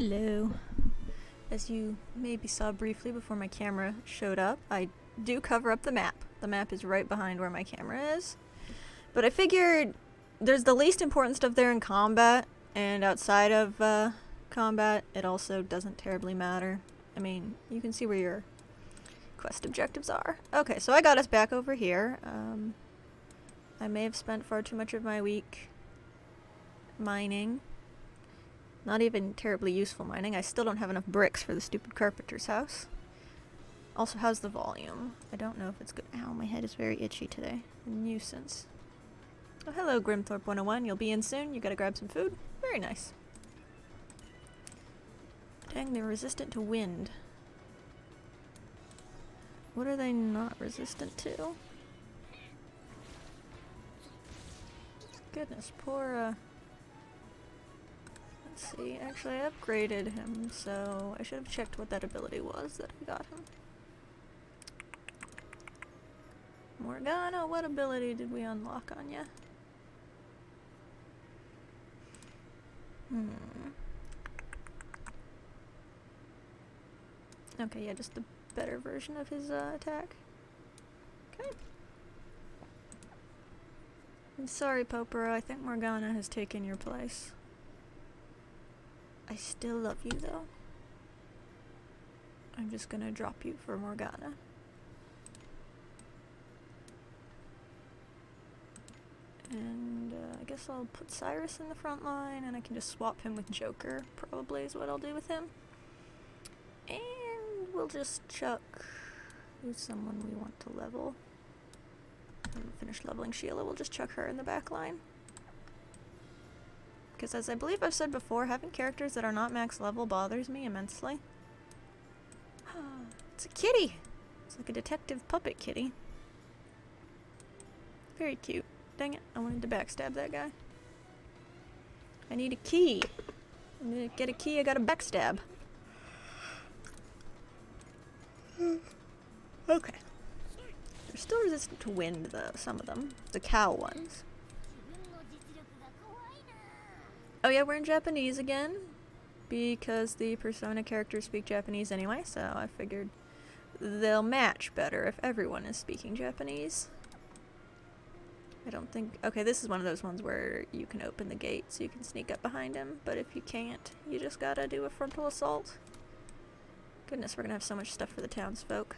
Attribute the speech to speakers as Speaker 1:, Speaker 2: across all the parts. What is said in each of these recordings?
Speaker 1: Hello. As you maybe saw briefly before my camera showed up, I do cover up the map. The map is right behind where my camera is. But I figured there's the least important stuff there in combat, and outside of combat, it also doesn't terribly matter. I mean, you can see where your quest objectives are. Okay, so I got us back over here. I may have spent far too much of my week mining. Not even terribly useful mining. I still don't have enough bricks for the stupid carpenter's house. Also, how's the volume? I don't know if it's good. Ow, my head is very itchy today. A nuisance. Oh, hello, Grimthorpe 101. You'll be in soon. You gotta grab some food. Very nice. Dang, they're resistant to wind. What are they not resistant to? Goodness, poor, let's see, actually I upgraded him, so I should have checked what that ability was that I got him. Morgana, what ability did we unlock on ya? Okay, yeah, just the better version of his attack. Okay. I'm sorry, Popero, I think Morgana has taken your place. I still love you, though. I'm just gonna drop you for Morgana. And I guess I'll put Cyrus in the front line, and I can just swap him with Joker, probably is what I'll do with him. And we'll just chuck... who's someone we want to level? When we finish leveling Sheila, we'll just chuck her in the back line. Because as I believe I've said before, having characters that are not max level bothers me immensely. It's a kitty! It's like a detective puppet kitty. Very cute. Dang it, I wanted to backstab that guy. I need a key. To get a key, I gotta backstab. Okay. They're still resistant to wind, though, some of them. The cow ones. Oh yeah, we're in Japanese again. Because the Persona characters speak Japanese anyway, so I figured they'll match better if everyone is speaking Japanese. I don't think... okay, this is one of those ones where you can open the gate so you can sneak up behind him, but if you can't, you just gotta do a frontal assault. Goodness, we're gonna have so much stuff for the townsfolk.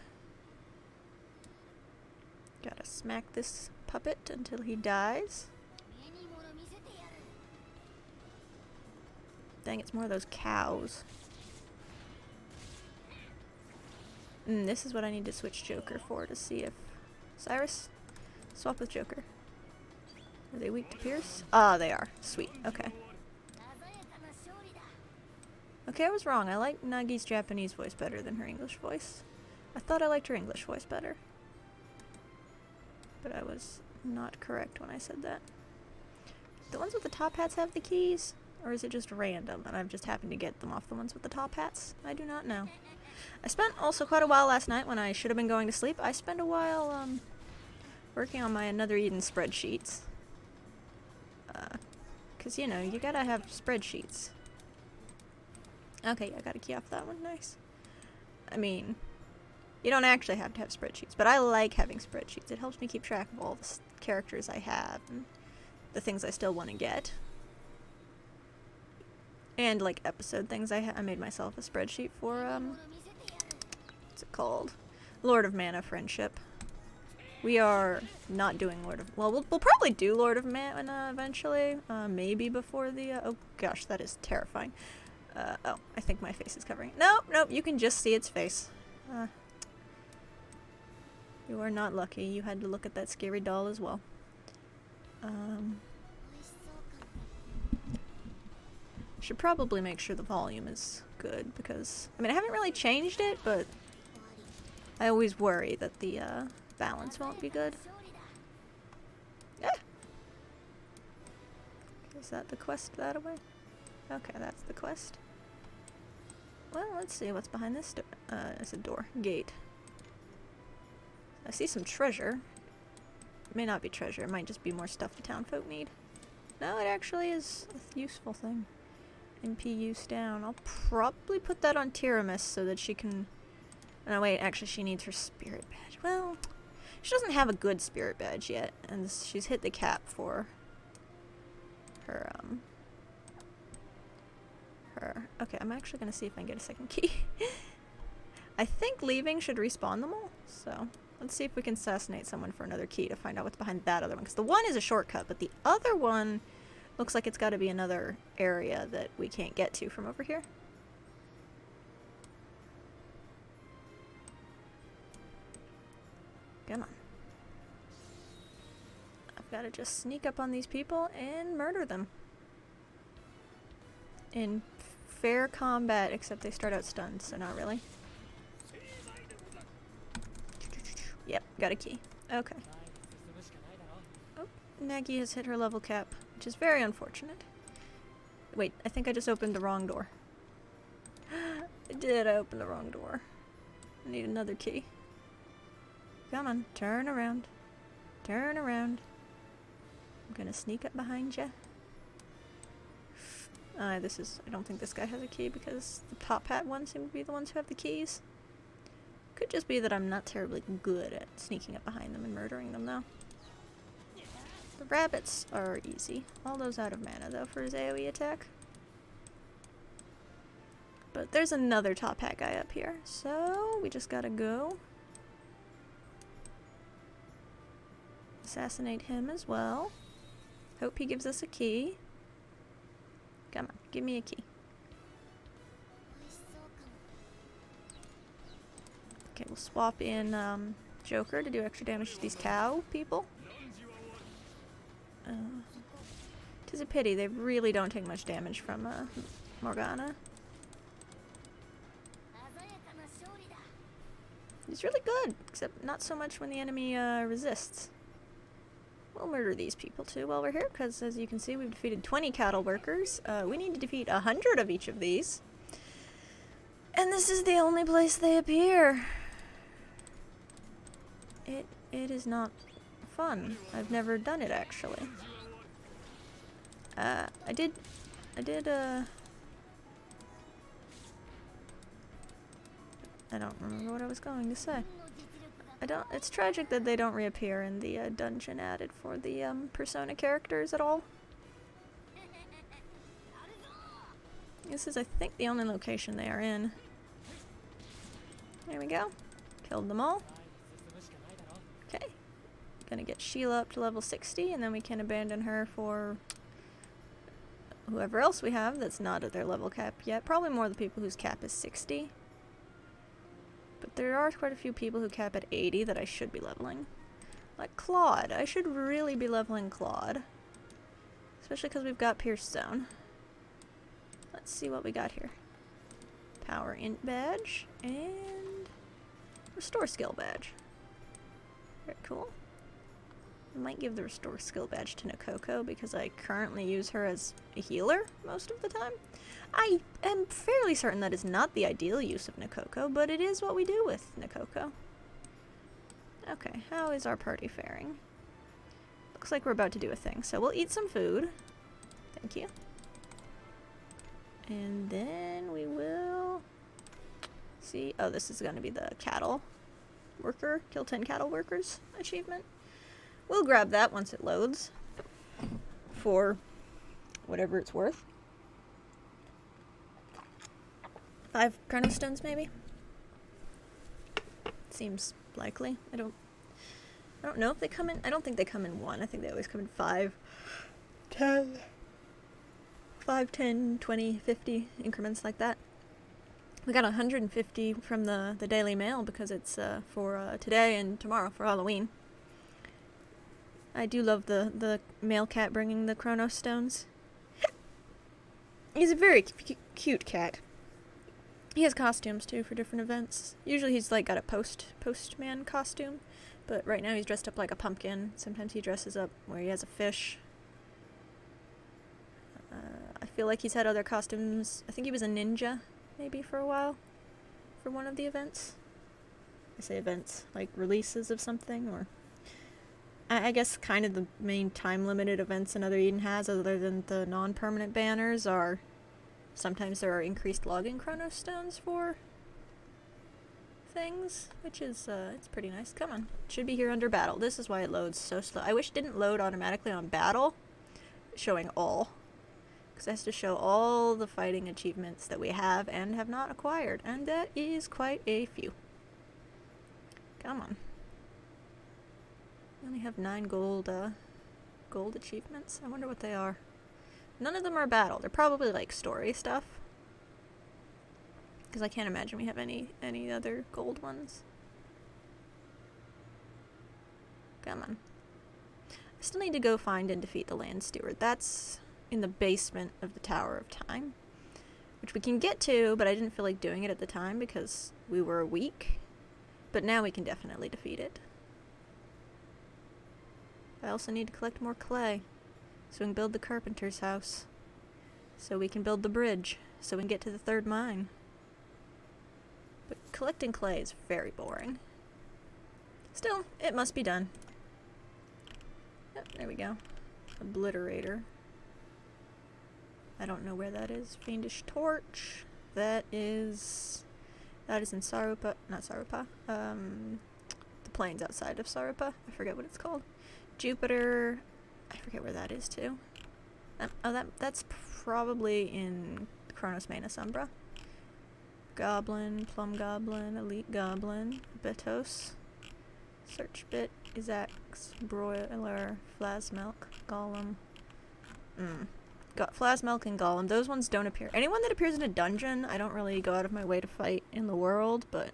Speaker 1: Gotta smack this puppet until he dies. Dang, it's more of those cows. This is what I need to switch Joker for to see if... Cyrus? Swap with Joker. Are they weak to Pierce? Ah, they are. Sweet. Okay. Okay, I was wrong. I like Nagi's Japanese voice better than her English voice. I thought I liked her English voice better. But I was not correct when I said that. The ones with the top hats have the keys? Or is it just random and I've just happened to get them off the ones with the top hats? I do not know. I spent also quite a while last night when I should have been going to sleep. I spent a while working on my Another Eden spreadsheets. Because, you know, you gotta have spreadsheets. Okay, I got a key off that one. Nice. I mean, you don't actually have to have spreadsheets, but I like having spreadsheets. It helps me keep track of all the characters I have and the things I still want to get. And, like, episode things. I made myself a spreadsheet for, what's it called? Lord of Mana Friendship. We are not doing Lord of... well, we'll probably do Lord of Mana eventually. Maybe before the... oh, gosh, that is terrifying. Oh, I think my face is covering it. Nope, you can just see its face. You are not lucky. You had to look at that scary doll as well. Should probably make sure the volume is good because, I mean, I haven't really changed it, but I always worry that the balance won't be good. Ah! Is that the quest that way? Okay, that's the quest. Well, let's see what's behind this door. It's a door. Gate. I see some treasure. It may not be treasure. It might just be more stuff the townfolk need. No, it actually is a useful thing. MP use down. I'll probably put that on Tiramis so that she can... No, wait, actually she needs her spirit badge. Well, she doesn't have a good spirit badge yet, and she's hit the cap for her, Okay, I'm actually gonna see if I can get a second key. I think leaving should respawn them all, so let's see if we can assassinate someone for another key to find out what's behind that other one. Because the one is a shortcut, but the other one looks like it's got to be another area that we can't get to from over here. Come on. I've got to just sneak up on these people and murder them. In fair combat, except they start out stunned, so not really. Yep, got a key. Okay. Oh, Nagi has hit her level cap, which is very unfortunate. Wait, I think I just opened the wrong door. I did, I opened the wrong door. I need another key. Come on, turn around. Turn around. I'm gonna sneak up behind you. I don't think this guy has a key because the top hat ones seem to be the ones who have the keys. Could just be that I'm not terribly good at sneaking up behind them and murdering them, though. The rabbits are easy. All those out of mana, though, for his AoE attack. But there's another top hat guy up here, so we just gotta go. Assassinate him as well. Hope he gives us a key. Come on, give me a key. Okay, we'll swap in Joker to do extra damage to these cow people. Tis a pity, they really don't take much damage from Morgana. He's really good, except not so much when the enemy resists. We'll murder these people too while we're here, because as you can see, we've defeated 20 cattle workers. We need to defeat 100 of each of these. And this is the only place they appear. It is not fun. I've never done it, actually. I don't remember what I was going to say. It's tragic that they don't reappear in the dungeon added for the Persona characters at all. This is, I think, the only location they are in. There we go. Killed them all. Okay. Gonna get Sheila up to level 60, and then we can abandon her for whoever else we have that's not at their level cap yet. Probably more the people whose cap is 60. But there are quite a few people who cap at 80 that I should be leveling. Like Claude. I should really be leveling Claude. Especially because we've got Pierce Zone. Let's see what we got here. Power Int badge and Restore Skill badge. Very cool. I might give the Restore Skill badge to Nikoko because I currently use her as a healer most of the time. I am fairly certain that is not the ideal use of Nikoko, but it is what we do with Nikoko. Okay, how is our party faring? Looks like we're about to do a thing, so we'll eat some food. Thank you. And then we will see. Oh, this is going to be the cattle worker, kill 10 cattle workers achievement. We'll grab that once it loads for whatever it's worth. 5 chronostones, maybe? Seems likely. I don't know if they come in. I don't think they come in 1. I think they always come in 5, 10, 5, 10, 20, 50 increments like that. We got 150 from the Daily Mail because it's for today and tomorrow for Halloween. I do love the male cat bringing the chronostones. He's a very cute cat. He has costumes too for different events. Usually he's like got a postman costume, but right now he's dressed up like a pumpkin. Sometimes he dresses up where he has a fish. I feel like he's had other costumes. I think he was a ninja maybe for a while for one of the events. I say events, like releases of something, or I guess kind of the main time limited events another Eden has other than the non-permanent banners are Sometimes there are increased logging chrono stones for things, which is, it's pretty nice. Come on. It should be here under battle. This is why it loads so slow. I wish it didn't load automatically on battle, showing all. Because it has to show all the fighting achievements that we have and have not acquired. And that is quite a few. Come on. We only have 9 gold achievements. I wonder what they are. None of them are battle. They're probably like story stuff. Because I can't imagine we have any other gold ones. Come on. I still need to go find and defeat the Land Steward. That's in the basement of the Tower of Time. Which we can get to, but I didn't feel like doing it at the time because we were weak. But now we can definitely defeat it. I also need to collect more clay. So we can build the carpenter's house. So we can build the bridge. So we can get to the 3rd mine. But collecting clay is very boring. Still, it must be done. Yep, there we go. Obliterator. I don't know where that is. Fiendish Torch. That is in Sarupa. Not Sarupa. The plains outside of Sarupa. I forget what it's called. Jupiter. I forget where that is too. That's probably in Chronos Manus Umbra. Goblin, Plum Goblin, Elite Goblin, Betos, Search Bit, Izax, Broiler, Flasmelk, Golem. Got Flasmelk and Golem. Those ones don't appear. Anyone that appears in a dungeon, I don't really go out of my way to fight in the world, but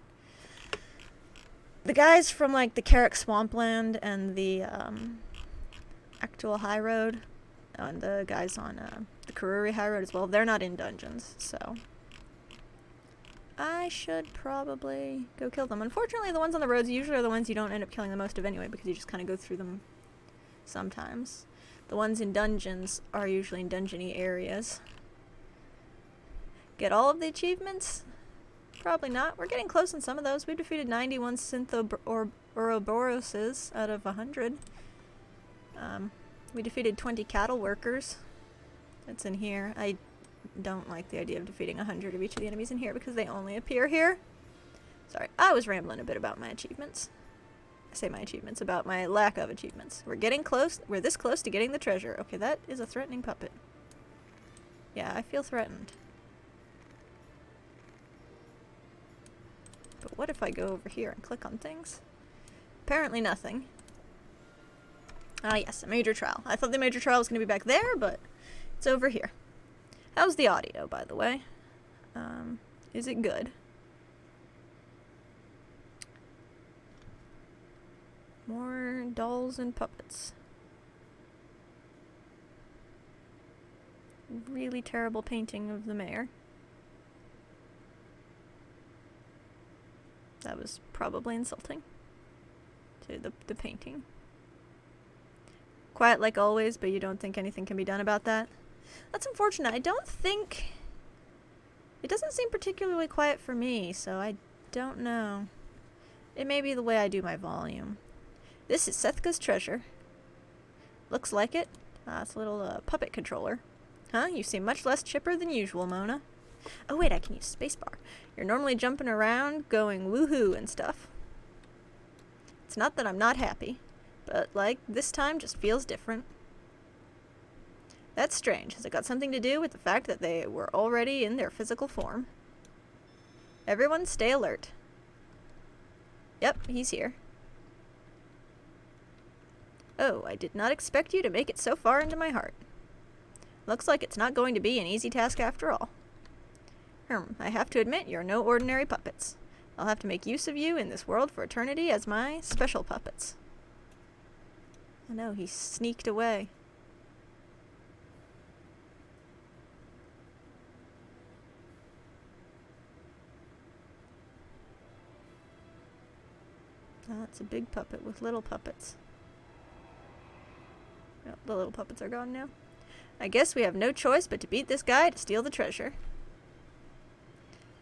Speaker 1: the guys from like the Carrick Swampland and the actual High Road, and the guys on the Karuri High Road as well, they're not in dungeons, so I should probably go kill them. Unfortunately, the ones on the roads usually are the ones you don't end up killing the most of anyway, because you just kind of go through them sometimes. The ones in dungeons are usually in dungeony areas. Get all of the achievements? Probably not. We're getting close on some of those. We've defeated 91 Ouroboroses out of 100. We defeated 20 cattle workers. That's in here. I don't like the idea of defeating 100 of each of the enemies in here because they only appear here. Sorry, I was rambling a bit about my achievements. I say my achievements, about my lack of achievements. We're getting close. We're this close to getting the treasure. Okay, that is a threatening puppet. Yeah, I feel threatened. But what if I go over here and click on things? Apparently nothing. Ah, yes, a major trial. I thought the major trial was going to be back there, but it's over here. How's the audio, by the way? Is it good? More dolls and puppets. Really terrible painting of the mayor. That was probably insulting to the painting. Quiet like always, but you don't think anything can be done about that? That's unfortunate. I don't think... It doesn't seem particularly quiet for me, so I don't know. It may be the way I do my volume. This is Sethka's treasure. Looks like it. It's a little puppet controller. Huh? You seem much less chipper than usual, Mona. Oh wait, I can use spacebar. You're normally jumping around, going woohoo and stuff. It's not that I'm not happy, but like, this time just feels different. That's strange. Has it got something to do with the fact that they were already in their physical form? Everyone stay alert. Yep, he's here. Oh, I did not expect you to make it so far into my heart. Looks like it's not going to be an easy task after all. I have to admit, you're no ordinary puppets. I'll have to make use of you in this world for eternity as my special puppets. Oh no, he sneaked away. Oh, it's a big puppet with little puppets. Oh, the little puppets are gone now. I guess we have no choice but to beat this guy to steal the treasure.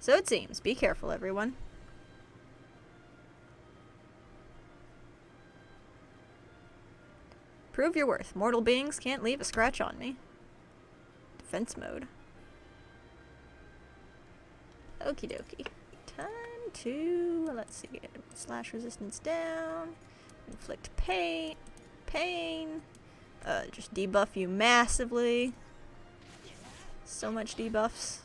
Speaker 1: So it seems. Be careful, everyone. Prove your worth. Mortal beings can't leave a scratch on me. Defense mode. Okie dokie. Time to, let's see, get slash resistance down, inflict pain, just debuff you massively. So much debuffs.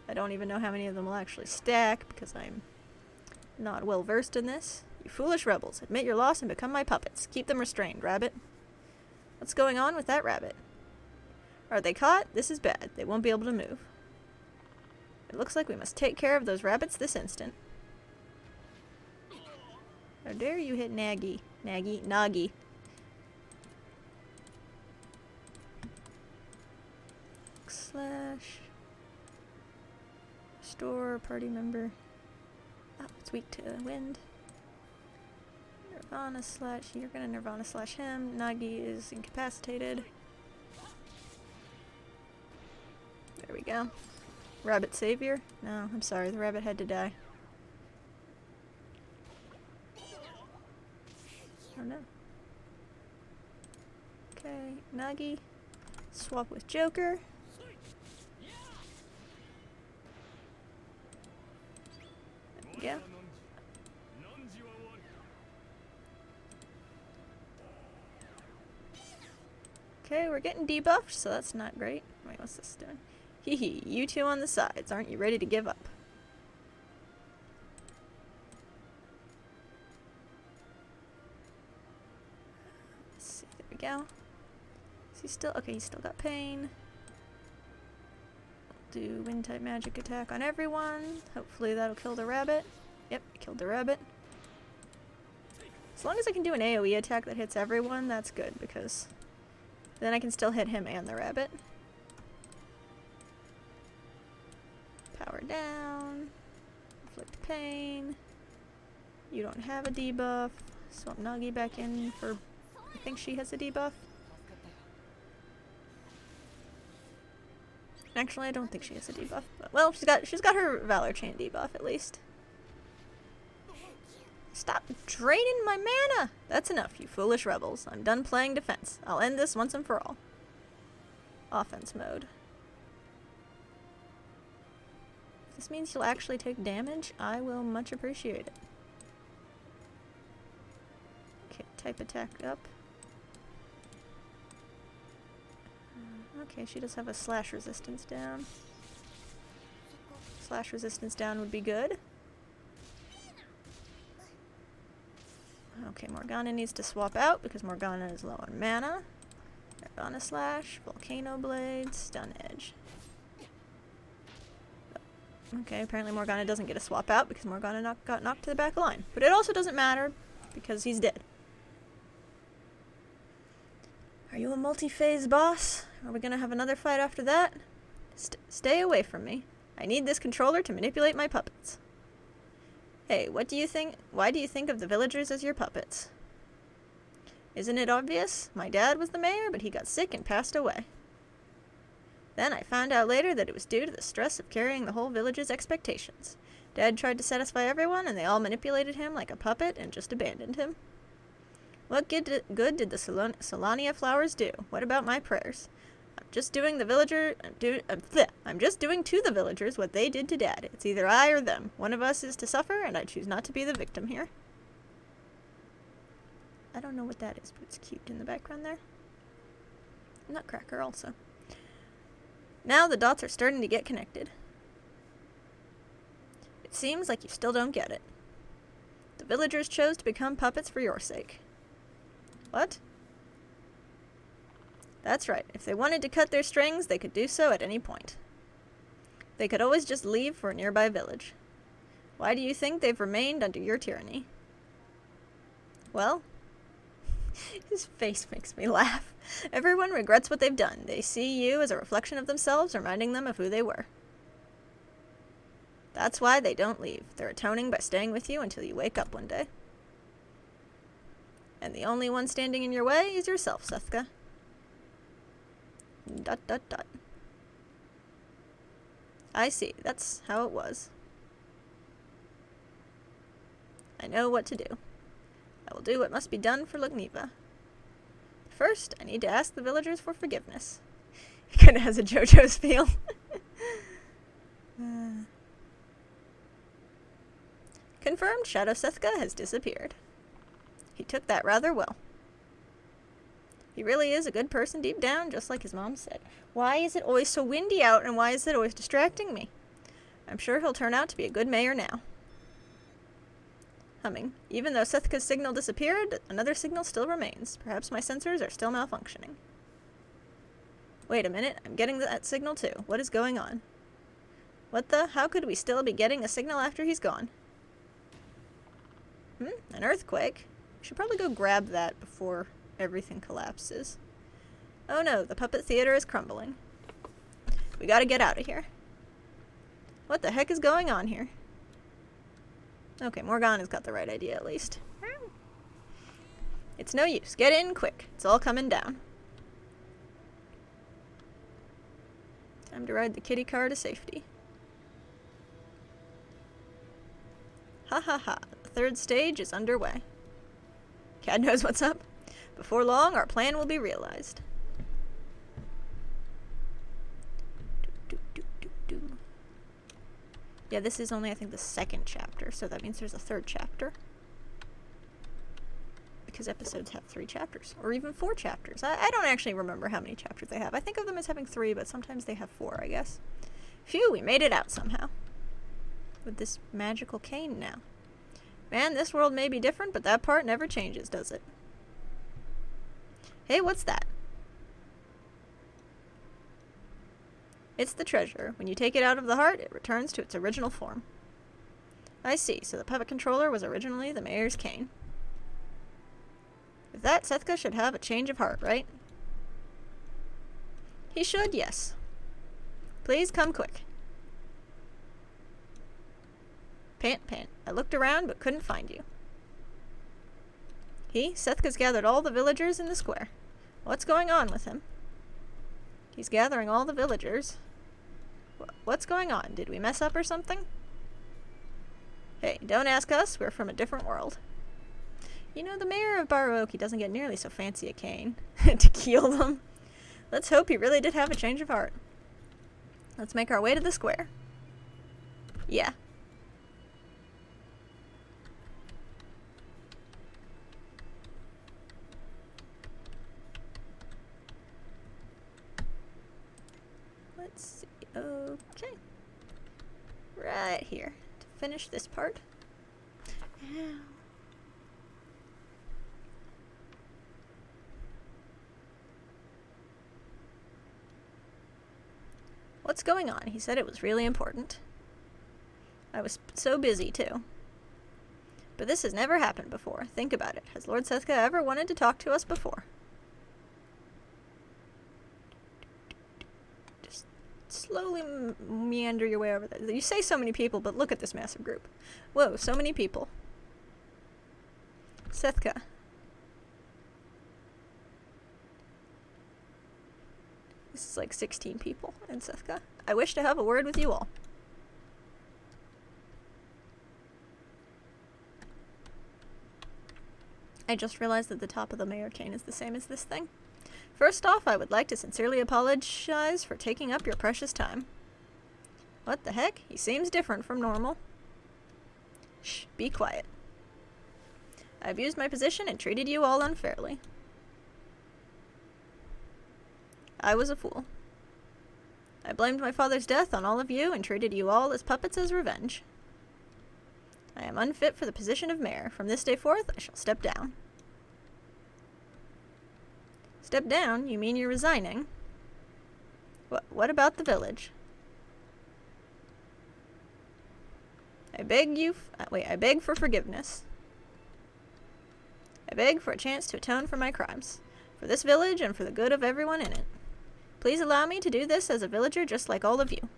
Speaker 1: I don't even know how many of them will actually stack because I'm not well versed in this. You foolish rebels, admit your loss and become my puppets. Keep them restrained, rabbit. What's going on with that rabbit? Are they caught? This is bad. They won't be able to move. It looks like we must take care of those rabbits this instant. How dare you hit Nagi. Nagi. Slash. Restore party member. Oh, it's weak to wind. Nirvana slash. You're gonna Nirvana slash him. Nagi is incapacitated. There we go. Rabbit savior? No, I'm sorry, the rabbit had to die. Oh no. Okay, Nagi. Swap with Joker. There we go. Okay, we're getting debuffed, so that's not great. Wait, what's this doing? Hee hee, you two on the sides, aren't you ready to give up? Let's see, there we go. Is he still, okay, he's still got pain. Do wind type magic attack on everyone. Hopefully that'll kill the rabbit. Yep, killed the rabbit. As long as I can do an AoE attack that hits everyone, that's good, because then I can still hit him and the rabbit. Power down. Inflict pain. You don't have a debuff. Swap Nagi back in for... I think she has a debuff. Actually, I don't think she has a debuff. But, well, she's got her Valor Chain debuff at least. Stop draining my mana! That's enough, you foolish rebels. I'm done playing defense. I'll end this once and for all. Offense mode. If this means you'll actually take damage, I will much appreciate it. Okay, type attack up. Okay, she does have a slash resistance down. Slash resistance down would be good. Okay, Morgana needs to swap out because Morgana is low on mana. Nirvana slash, Volcano Blade, Stun Edge. Okay, apparently Morgana doesn't get a swap out because Morgana got knocked to the back line. But it also doesn't matter because he's dead. Are you a multi-phase boss? Are we gonna have another fight after that? Stay away from me. I need this controller to manipulate my puppets. Hey, what do you think? Why do you think of the villagers as your puppets? Isn't it obvious? My dad was the mayor, but he got sick and passed away. Then I found out later that it was due to the stress of carrying the whole village's expectations. Dad tried to satisfy everyone, and they all manipulated him like a puppet and just abandoned him. What good did the Solania flowers do? What about my prayers? I'm just doing to the villagers what they did to Dad. It's either I or them. One of us is to suffer, and I choose not to be the victim here. I don't know what that is, but it's cute in the background there. Nutcracker also. Now the dots are starting to get connected. It seems like you still don't get it. The villagers chose to become puppets for your sake. What? That's right. If they wanted to cut their strings, they could do so at any point. They could always just leave for a nearby village. Why do you think they've remained under your tyranny? Well, his face makes me laugh. Everyone regrets what they've done. They see you as a reflection of themselves, reminding them of who they were. That's why they don't leave. They're atoning by staying with you until you wake up one day. And the only one standing in your way is yourself, Sethka. ... I see. That's how it was. I know what to do. I will do what must be done for Lugniva. First, I need to ask the villagers for forgiveness. He kind of has a JoJo's feel. Confirmed, Shadow Sethka has disappeared. He took that rather well. He really is a good person deep down, just like his mom said. Why is it always so windy out, and why is it always distracting me? I'm sure he'll turn out to be a good mayor now. Humming. Even though Sethka's signal disappeared, another signal still remains. Perhaps my sensors are still malfunctioning. Wait a minute, I'm getting that signal too. What is going on? What the? How could we still be getting a signal after he's gone? An earthquake? We should probably go grab that before everything collapses. Oh no, the puppet theater is crumbling. We gotta get out of here. What the heck is going on here? Okay, Morgana's got the right idea at least. It's no use. Get in quick. It's all coming down. Time to ride the kitty car to safety. Ha ha ha. The third stage is underway. Cad knows what's up. Before long, our plan will be realized. Yeah, this is only, I think, the second chapter, so that means there's a third chapter. Because episodes have 3 chapters, or even 4 chapters. I don't actually remember how many chapters they have. I think of them as having 3, but sometimes they have 4, I guess. Phew, we made it out somehow. With this magical cane now. Man, this world may be different, but that part never changes, does it? Hey, what's that? It's the treasure. When you take it out of the heart, it returns to its original form. I see, so the puppet controller was originally the mayor's cane. With that, Sethka should have a change of heart, right? He should, yes. Please come quick. Pant, pant. I looked around but couldn't find you. Sethka's gathered all the villagers in the square. What's going on with him? He's gathering all the villagers. What's going on? Did we mess up or something? Hey, don't ask us. We're from a different world. You know, the mayor of Baruoki doesn't get nearly so fancy a cane to keel them. Let's hope he really did have a change of heart. Let's make our way to the square. Yeah. Let's see. Okay. Right here. To finish this part. Ow. What's going on? He said it was really important. I was so busy, too. But this has never happened before. Think about it. Has Lord Sethka ever wanted to talk to us before? Just slowly meander your way over there. You say so many people, but look at this massive group. Whoa, so many people. Sethka. This is like 16 people in Sethka. I wish to have a word with you all. I just realized that the top of the mayor cane is the same as this thing. First off, I would like to sincerely apologize for taking up your precious time. What the heck? He seems different from normal. Shh, be quiet. I've used my position and treated you all unfairly. I was a fool. I blamed my father's death on all of you and treated you all as puppets as revenge. I am unfit for the position of mayor. From this day forth, I shall step down. Step down? You mean you're resigning? What about the village? I beg for forgiveness. I beg for a chance to atone for my crimes, for this village and for the good of everyone in it. Please allow me to do this as a villager just like all of you.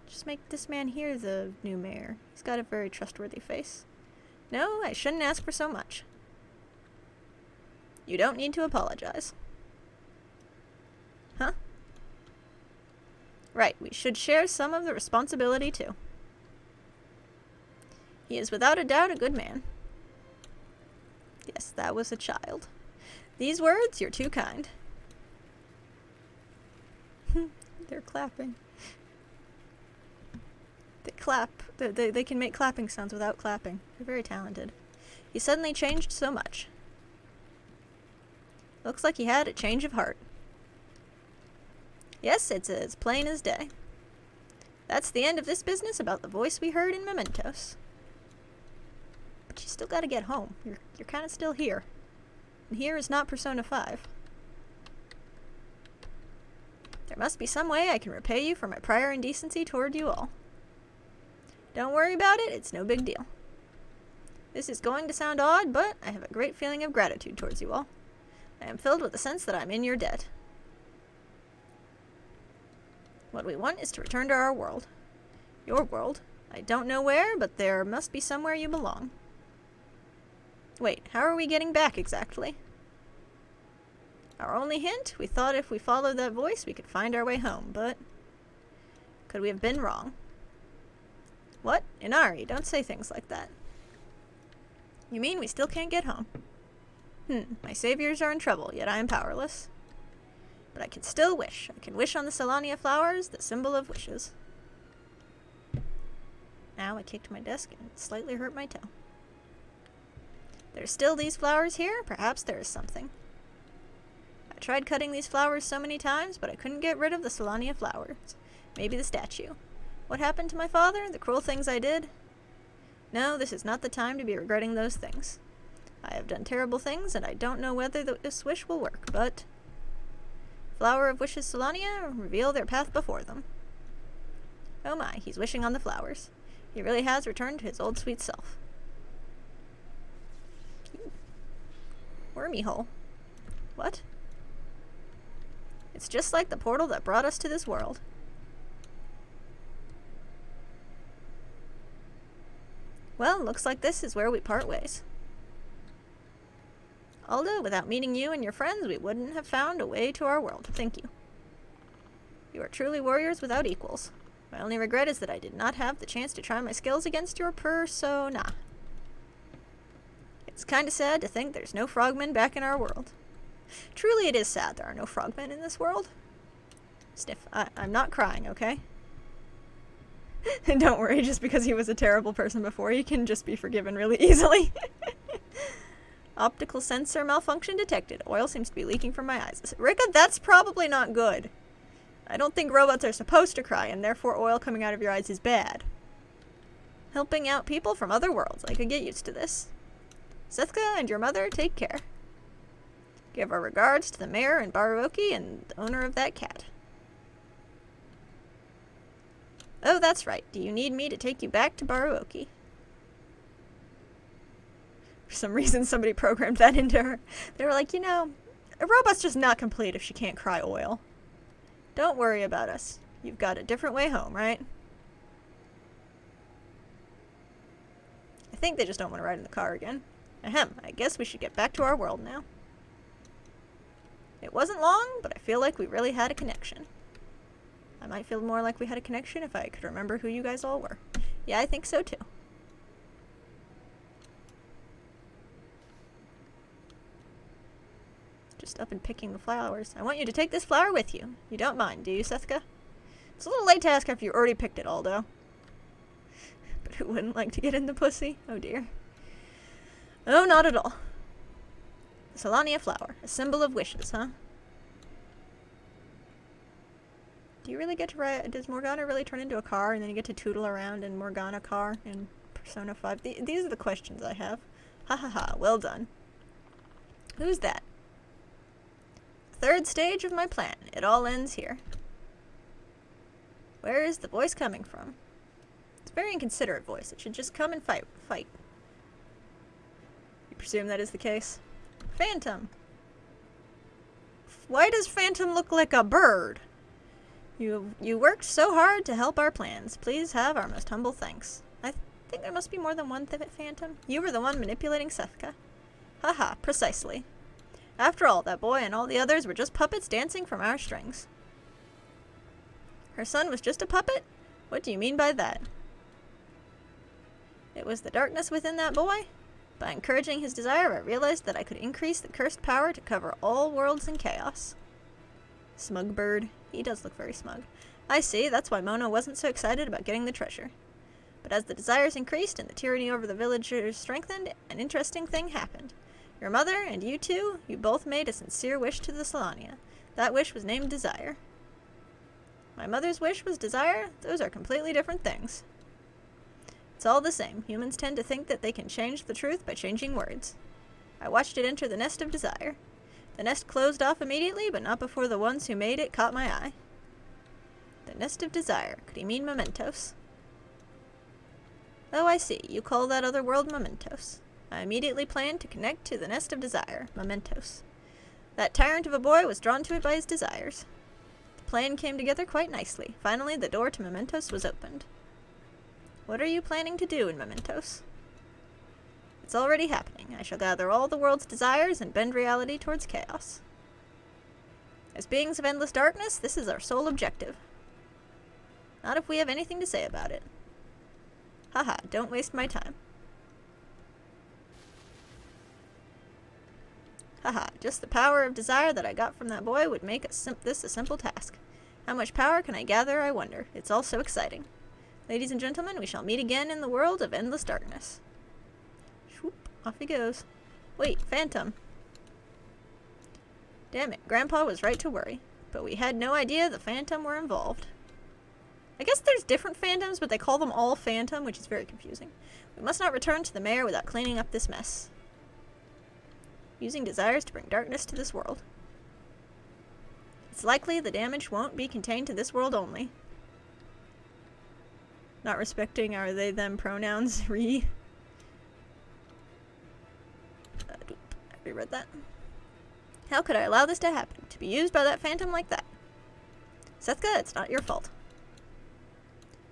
Speaker 1: Just make this man here the new mayor. He's got a very trustworthy face. No, I shouldn't ask for so much. You don't need to apologize. Huh? Right, we should share some of the responsibility too. He is without a doubt a good man. Yes, that was a child. These words, you're too kind. They're clapping. They clap. They can make clapping sounds without clapping. They're very talented. He suddenly changed so much. Looks like he had a change of heart. Yes, it's as plain as day. That's the end of this business about the voice we heard in Mementos. But you still gotta get home. You're kinda still here. And here is not Persona 5. There must be some way I can repay you for my prior indecency toward you all. Don't worry about it, it's no big deal. This is going to sound odd, but I have a great feeling of gratitude towards you all. I am filled with the sense that I'm in your debt. What we want is to return to our world. Your world. I don't know where, but there must be somewhere you belong. Wait, how are we getting back exactly? Our only hint? We thought if we followed that voice we could find our way home, but... could we have been wrong? What? Inari, don't say things like that. You mean we still can't get home? My saviors are in trouble, yet I am powerless. But I can still wish. I can wish on the Solania flowers, the symbol of wishes. Now I kicked my desk and slightly hurt my toe. There's still these flowers here? Perhaps there is something. I tried cutting these flowers so many times, but I couldn't get rid of the Solania flowers. Maybe the statue. What happened to my father? The cruel things I did? No, this is not the time to be regretting those things. I have done terrible things, and I don't know whether this wish will work, but... Flower of Wishes Solania, reveal their path before them. Oh my, he's wishing on the flowers. He really has returned to his old sweet self. Wormy hole. What? It's just like the portal that brought us to this world. Well, looks like this is where we part ways. Alda, without meeting you and your friends, we wouldn't have found a way to our world. Thank you. You are truly warriors without equals. My only regret is that I did not have the chance to try my skills against your persona. It's kinda sad to think there's no frogmen back in our world. Truly it is sad there are no frogmen in this world. Sniff, I'm not crying, okay? And don't worry, just because he was a terrible person before, he can just be forgiven really easily. Optical sensor malfunction detected. Oil seems to be leaking from my eyes. Rika, that's probably not good. I don't think robots are supposed to cry, and therefore oil coming out of your eyes is bad. Helping out people from other worlds. I could get used to this. Sethka and your mother, take care. Give our regards to the mayor and Baruoki and the owner of that cat. Oh, that's right. Do you need me to take you back to Baruoki? For some reason, somebody programmed that into her. They were like, you know, a robot's just not complete if she can't cry oil. Don't worry about us. You've got a different way home, right? I think they just don't want to ride in the car again. Ahem, I guess we should get back to our world now. It wasn't long, but I feel like we really had a connection. I might feel more like we had a connection if I could remember who you guys all were. Yeah, I think so too. Just up and picking the flowers. I want you to take this flower with you. You don't mind, do you, Sethka? It's a little late to ask after you already picked it, Aldo. But who wouldn't like to get in the pussy? Oh dear. Oh, not at all. The Solania flower, a symbol of wishes, huh? Do you really get to ride? Does Morgana really turn into a car and then you get to tootle around in Morgana car in Persona 5? These are the questions I have. Ha ha ha, well done. Who's that? Third stage of my plan. It all ends here. Where is the voice coming from? It's a very inconsiderate voice. It should just come and fight. You presume that is the case? Phantom. Why does Phantom look like a bird? You worked so hard to help our plans. Please have our most humble thanks. I think there must be more than one Phantom. You were the one manipulating Sethka. Haha, precisely. After all, that boy and all the others were just puppets dancing from our strings. Her son was just a puppet? What do you mean by that? It was the darkness within that boy? By encouraging his desire, I realized that I could increase the cursed power to cover all worlds in chaos. Smug bird. He does look very smug. I see, that's why Mono wasn't so excited about getting the treasure. But as the desires increased and the tyranny over the villagers strengthened, an interesting thing happened. Your mother and you two, you both made a sincere wish to the Solania. That wish was named Desire. My mother's wish was desire? Those are completely different things. It's all the same. Humans tend to think that they can change the truth by changing words. I watched it enter the nest of desire. The nest closed off immediately, but not before the ones who made it caught my eye. The nest of desire. Could he mean mementos? Oh, I see. You call that other world mementos. I immediately planned to connect to the nest of desire, mementos. That tyrant of a boy was drawn to it by his desires. The plan came together quite nicely. Finally, the door to mementos was opened. What are you planning to do in mementos? It's already happening. I shall gather all the world's desires and bend reality towards chaos. As beings of endless darkness, this is our sole objective. Not if we have anything to say about it. Haha, don't waste my time. Haha, just the power of desire that I got from that boy would make this a simple task. How much power can I gather, I wonder? It's all so exciting. Ladies and gentlemen, we shall meet again in the world of endless darkness. Shoop, off he goes. Wait, Phantom. Damn it, Grandpa was right to worry. But we had no idea the Phantom were involved. I guess there's different Phantoms, but they call them all Phantom, which is very confusing. We must not return to the mayor without cleaning up this mess. Using desires to bring darkness to this world. It's likely the damage won't be contained to this world only. Not respecting our they them pronouns. I reread that. How could I allow this to happen? To be used by that Phantom like that? Sethka, it's not your fault.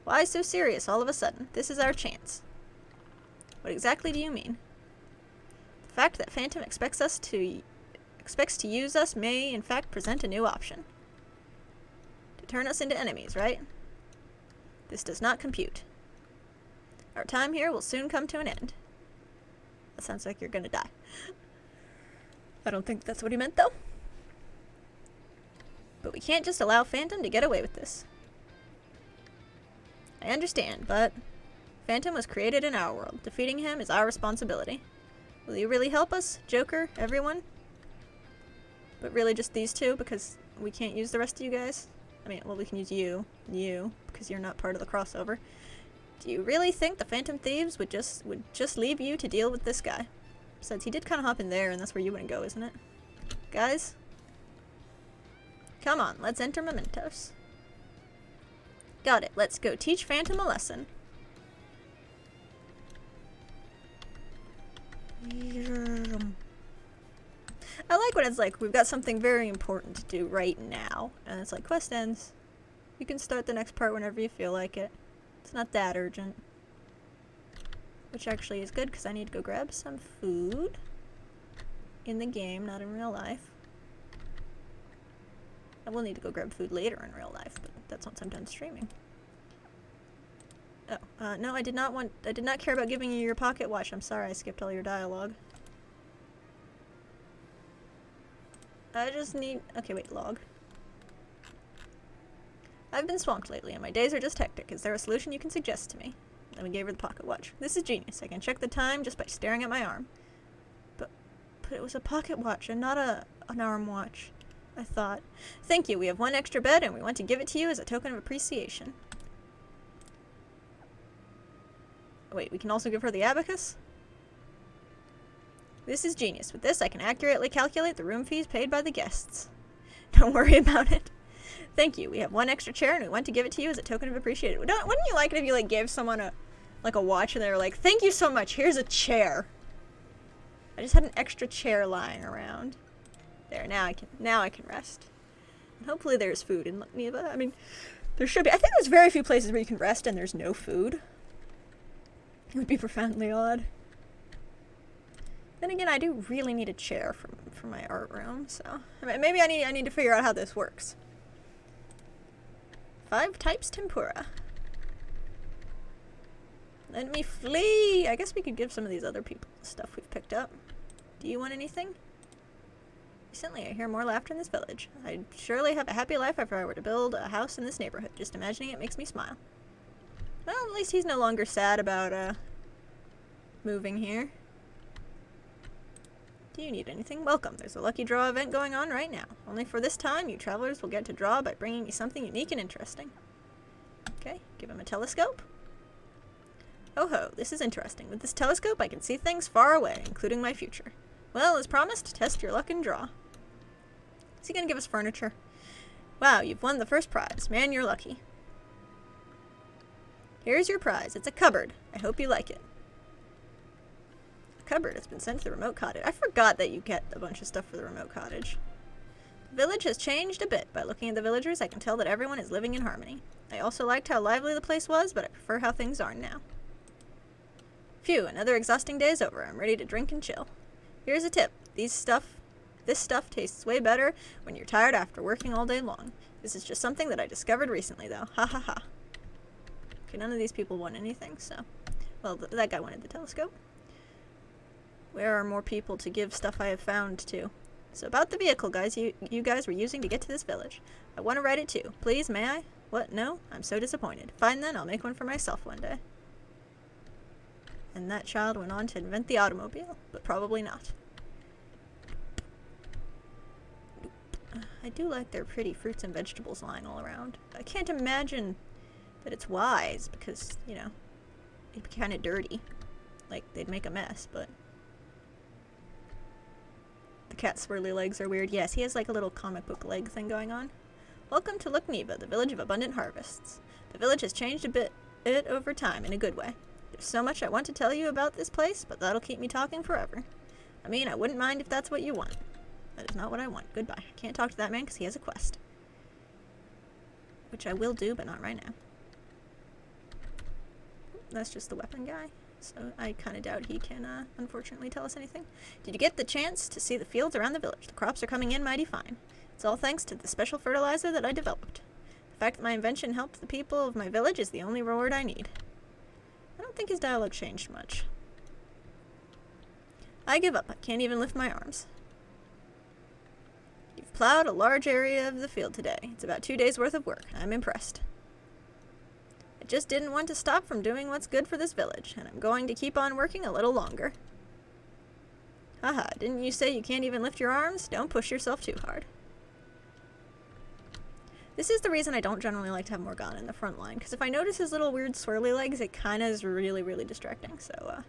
Speaker 1: Why so serious all of a sudden? This is our chance. What exactly do you mean? The fact that Phantom expects to use us may, in fact, present a new option. To turn us into enemies, right? This does not compute. Our time here will soon come to an end. That sounds like you're gonna die. I don't think that's what he meant, though. But we can't just allow Phantom to get away with this. I understand, but Phantom was created in our world. Defeating him is our responsibility. Will you really help us, Joker, everyone? But really just these two, because we can't use the rest of you guys? I mean, well, we can use you, because you're not part of the crossover. Do you really think the Phantom Thieves would just leave you to deal with this guy? Besides, he did kind of hop in there, and that's where you wouldn't go, isn't it? Guys? Come on, let's enter Mementos. Got it, let's go teach Phantom a lesson. I like when it's like, we've got something very important to do right now. And it's like, quest ends. You can start the next part whenever you feel like it. It's not that urgent. Which actually is good, because I need to go grab some food. In the game, not in real life. I will need to go grab food later in real life, but that's once I'm done streaming. Oh, no, I did not care about giving you your pocket watch. I'm sorry, I skipped all your dialogue. I just need... Okay, wait, log. I've been swamped lately, and my days are just hectic. Is there a solution you can suggest to me? Then we gave her the pocket watch. This is genius. I can check the time just by staring at my arm. But it was a pocket watch and not an arm watch, I thought. Thank you. We have one extra bed, and we want to give it to you as a token of appreciation. Wait, we can also give her the abacus? This is genius. With this, I can accurately calculate the room fees paid by the guests. Don't worry about it. Thank you. We have one extra chair, and we want to give it to you as a token of appreciation. Wouldn't you like it if you like gave someone a watch, and they were like, "Thank you so much. Here's a chair." I just had an extra chair lying around. There. Now I can rest. And hopefully there's food in Neva. I mean, there should be. I think there's very few places where you can rest and there's no food. It would be profoundly odd. Then again, I do really need a chair for my art room, so I mean, maybe I need to figure out how this works. 5 types tempura. Let me flee! I guess we could give some of these other people the stuff we've picked up. Do you want anything? Recently, I hear more laughter in this village. I'd surely have a happy life if I were to build a house in this neighborhood. Just imagining it makes me smile. Well, at least he's no longer sad about, moving here. Do you need anything? Welcome. There's a lucky draw event going on right now. Only for this time, you travelers will get to draw by bringing me something unique and interesting. Okay, give him a telescope. Oh ho, this is interesting. With this telescope, I can see things far away, including my future. Well, as promised, test your luck and draw. Is he gonna give us furniture? Wow, you've won the first prize. Man, you're lucky. Here's your prize. It's a cupboard. I hope you like it. A cupboard has been sent to the remote cottage. I forgot that you get a bunch of stuff for the remote cottage. The village has changed a bit. By looking at the villagers, I can tell that everyone is living in harmony. I also liked how lively the place was, but I prefer how things are now. Phew, another exhausting day is over. I'm ready to drink and chill. Here's a tip. This stuff tastes way better when you're tired after working all day long. This is just something that I discovered recently, though. Ha ha ha. Okay, none of these people want anything, so... Well, that guy wanted the telescope. Where are more people to give stuff I have found to? So about the vehicle, guys, you guys were using to get to this village. I want to ride it too. Please, may I? What? No? I'm so disappointed. Fine then, I'll make one for myself one day. And that child went on to invent the automobile, but probably not. I do like their pretty fruits and vegetables lying all around. I can't imagine that it's wise, because, you know, it'd be kind of dirty. Like, they'd make a mess, but... The cat's swirly legs are weird. Yes, he has like a little comic book leg thing going on. Welcome to Lukniva, the village of abundant harvests. The village has changed a bit over time, in a good way. There's so much I want to tell you about this place, but that'll keep me talking forever. I mean, I wouldn't mind if that's what you want. That is not what I want. Goodbye. I can't talk to that man because he has a quest. Which I will do, but not right now. That's just the weapon guy. So I kind of doubt he can, unfortunately, tell us anything. Did you get the chance to see the fields around the village? The crops are coming in mighty fine. It's all thanks to the special fertilizer that I developed. The fact that my invention helped the people of my village is the only reward I need. I don't think his dialogue changed much. I give up. I can't even lift my arms. You've plowed a large area of the field today. It's about 2 days' worth of work. I'm impressed. I just didn't want to stop from doing what's good for this village, and I'm going to keep on working a little longer. Haha, didn't you say you can't even lift your arms? Don't push yourself too hard. This is the reason I don't generally like to have Morgana in the front line, because if I notice his little weird swirly legs, it kind of is really, really distracting. So,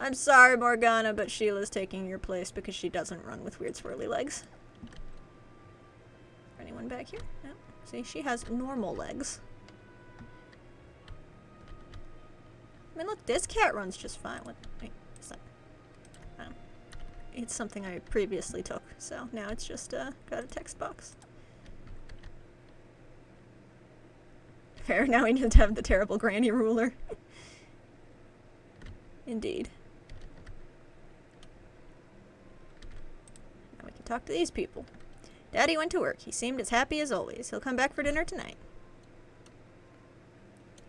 Speaker 1: I'm sorry, Morgana, but Sheila's taking your place because she doesn't run with weird swirly legs. Anyone back here? No. See, she has normal legs. I mean, look, this cat runs just fine. Wait, what's that? Oh. It's something I previously took, so now it's just, got a text box. Fair, now we just have the terrible granny ruler. Indeed. Now we can talk to these people. Daddy went to work. He seemed as happy as always. He'll come back for dinner tonight.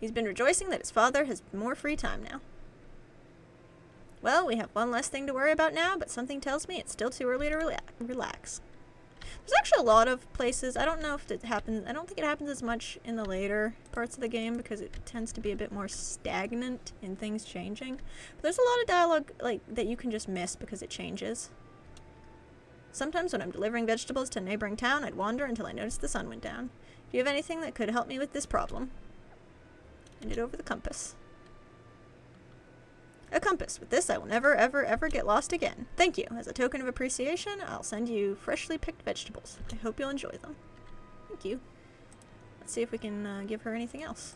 Speaker 1: He's been rejoicing that his father has more free time now. Well, we have one less thing to worry about now, but something tells me it's still too early to relax. There's actually a lot of places. I don't know if it happens. I don't think it happens as much in the later parts of the game because it tends to be a bit more stagnant in things changing. But there's a lot of dialogue like that you can just miss because it changes. Sometimes when I'm delivering vegetables to a neighboring town, I'd wander until I noticed the sun went down. Do you have anything that could help me with this problem? Hand it over the compass. A compass. With this, I will never, ever, ever get lost again. Thank you. As a token of appreciation, I'll send you freshly picked vegetables. I hope you'll enjoy them. Thank you. Let's see if we can give her anything else.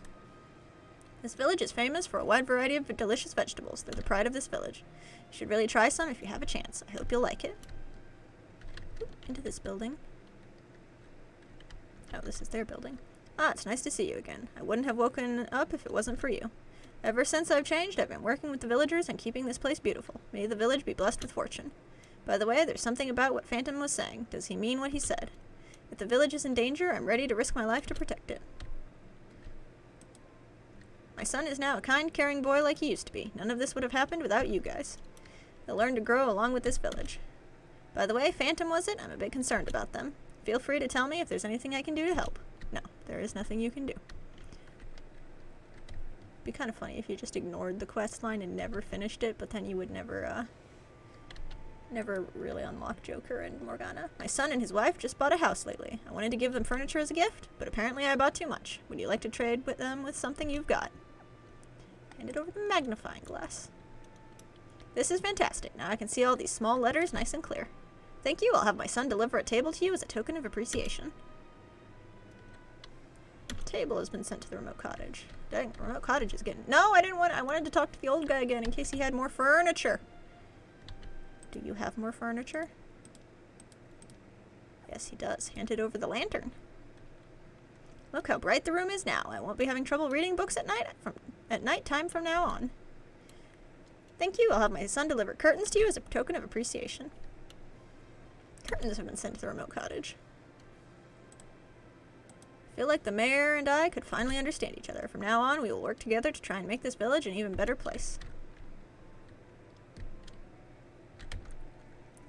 Speaker 1: This village is famous for a wide variety of delicious vegetables. They're the pride of this village. You should really try some if you have a chance. I hope you'll like it. Oop, into this building. Oh, this is their building. Ah, it's nice to see you again. I wouldn't have woken up if it wasn't for you. Ever since I've changed, I've been working with the villagers and keeping this place beautiful. May the village be blessed with fortune. By the way, there's something about what Phantom was saying. Does he mean what he said? If the village is in danger, I'm ready to risk my life to protect it. My son is now a kind, caring boy like he used to be. None of this would have happened without you guys. He'll learn to grow along with this village. By the way, Phantom was it? I'm a bit concerned about them. Feel free to tell me if there's anything I can do to help. No, there is nothing you can do. Be kind of funny if you just ignored the quest line and never finished it, but then you would never really unlock Joker and Morgana. My son and his wife just bought a house lately. I wanted to give them furniture as a gift, but apparently I bought too much. Would you like to trade with them with something you've got? Hand it over the magnifying glass. This is fantastic. Now I can see all these small letters nice and clear. Thank you. I'll have my son deliver a table to you as a token of appreciation. The table has been sent to the remote cottage. Dang, the remote cottage is getting... No, I wanted to talk to the old guy again in case he had more furniture. Do you have more furniture? Yes, he does. Handed over the lantern. Look how bright the room is now. I won't be having trouble reading books at night time from now on. Thank you. I'll have my son deliver curtains to you as a token of appreciation. Curtains have been sent to the remote cottage. I feel like the mayor and I could finally understand each other. From now on, we will work together to try and make this village an even better place.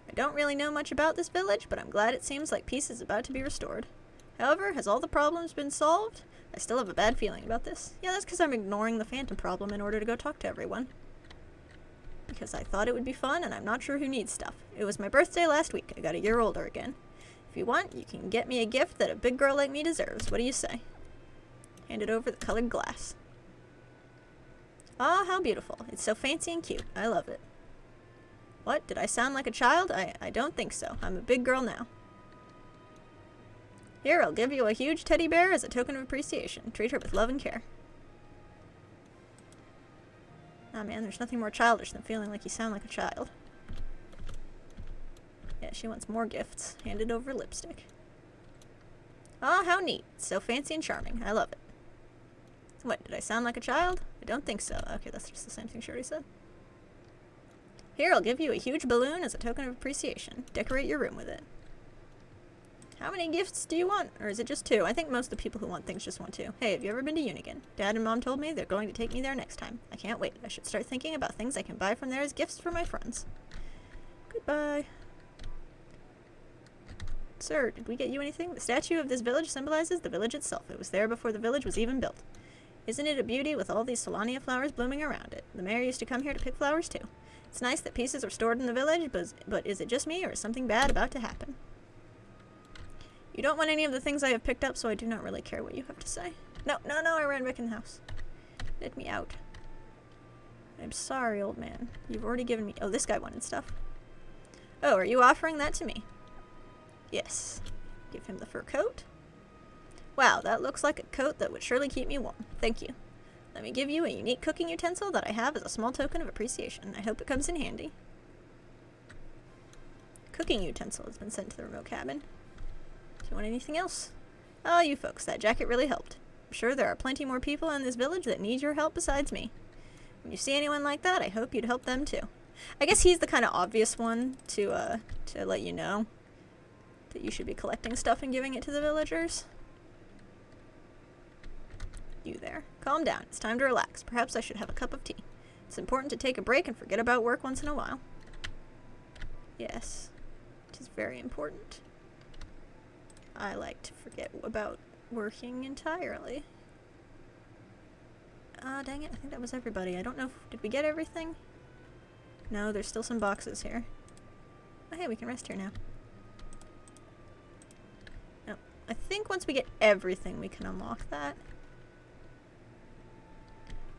Speaker 1: I don't really know much about this village, but I'm glad it seems like peace is about to be restored. However, has all the problems been solved? I still have a bad feeling about this. Yeah, that's because I'm ignoring the phantom problem in order to go talk to everyone. Because I thought it would be fun, and I'm not sure who needs stuff. It was my birthday last week. I got a year older again. If you want, you can get me a gift that a big girl like me deserves. What do you say? Hand it over the colored glass. Ah, how beautiful. It's so fancy and cute. I love it. What? Did I sound like a child? I don't think so. I'm a big girl now. Here, I'll give you a huge teddy bear as a token of appreciation. Treat her with love and care. Ah, man, there's nothing more childish than feeling like you sound like a child. Yeah, she wants more gifts. Handed over lipstick. Ah, how neat. It's so fancy and charming. I love it. What, did I sound like a child? I don't think so. Okay, that's just the same thing she already said. Here, I'll give you a huge balloon as a token of appreciation. Decorate your room with it. How many gifts do you want? Or is it just 2? I think most of the people who want things just want 2. Hey, have you ever been to Unigan? Dad and Mom told me they're going to take me there next time. I can't wait. I should start thinking about things I can buy from there as gifts for my friends. Goodbye. Sir, did we get you anything? The statue of this village symbolizes the village itself. It was there before the village was even built. Isn't it a beauty with all these Solania flowers blooming around it? The mayor used to come here to pick flowers too. It's nice that peace is restored in the village, but is it just me, or is something bad about to happen? You don't want any of the things I have picked up, so I do not really care what you have to say. No, I ran back in the house. Let me out. I'm sorry, old man. You've already given me... Oh, this guy wanted stuff. Oh, are you offering that to me? Yes. Give him the fur coat. Wow, that looks like a coat that would surely keep me warm. Thank you. Let me give you a unique cooking utensil that I have as a small token of appreciation. I hope it comes in handy. Cooking utensil has been sent to the remote cabin. Do you want anything else? Oh, you folks, that jacket really helped. I'm sure there are plenty more people in this village that need your help besides me. When you see anyone like that, I hope you'd help them too. I guess he's the kind of obvious one to let you know that you should be collecting stuff and giving it to the villagers. You there. Calm down. It's time to relax. Perhaps I should have a cup of tea. It's important to take a break and forget about work once in a while. Yes. It is very important. I like to forget about working entirely. Dang it. I think that was everybody. I don't know did we get everything? No, there's still some boxes here. Oh, hey, we can rest here now. No. I think once we get everything, we can unlock that.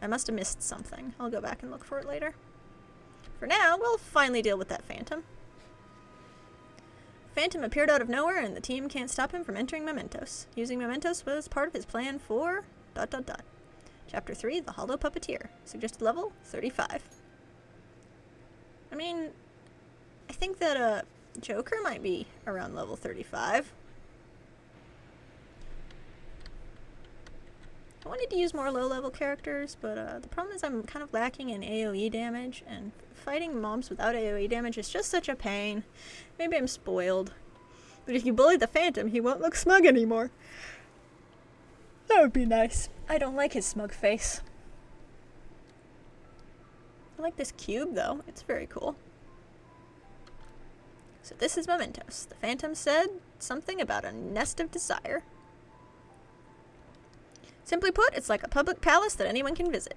Speaker 1: I must have missed something. I'll go back and look for it later. For now, we'll finally deal with that phantom. Phantom appeared out of nowhere, and the team can't stop him from entering Mementos. Using Mementos was part of his plan for... ... Chapter 3, The Hollow Puppeteer. Suggested level, 35. I mean, I think that, Joker might be around level 35. I wanted to use more low-level characters, but the problem is I'm kind of lacking in AoE damage, and fighting mobs without AoE damage is just such a pain. Maybe I'm spoiled. But if you bully the Phantom, he won't look smug anymore. That would be nice. I don't like his smug face. I like this cube, though. It's very cool. So this is Mementos. The Phantom said something about a nest of desire. Simply put, it's like a public palace that anyone can visit.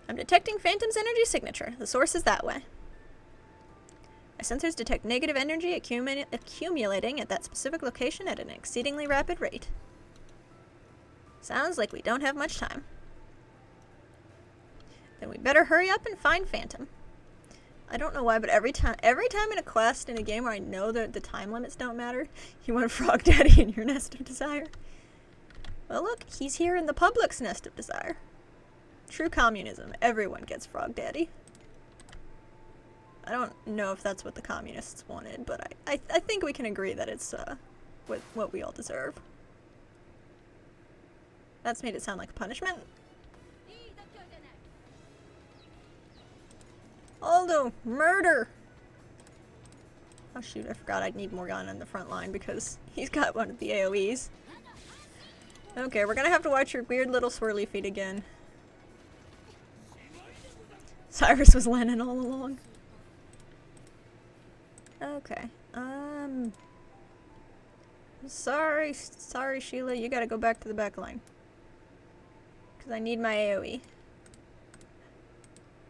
Speaker 1: I'm detecting Phantom's energy signature. The source is that way. My sensors detect negative energy accumulating at that specific location at an exceedingly rapid rate. Sounds like we don't have much time. Then we better hurry up and find Phantom. I don't know why, but every time in a quest in a game where I know that the time limits don't matter, you want Frog Daddy in your Nest of Desire. Well, look, he's here in the public's Nest of Desire. True communism. Everyone gets Frog Daddy. I don't know if that's what the communists wanted, but I think we can agree that it's what we all deserve. That's made it sound like a punishment. Aldo, murder! Oh shoot, I forgot I'd need Morgana in the front line because he's got one of the AoEs. Okay, we're gonna have to watch your weird little swirly feet again. Cyrus was Lennon all along. Okay, sorry Sheila, you gotta go back to the back line. Because I need my AoE.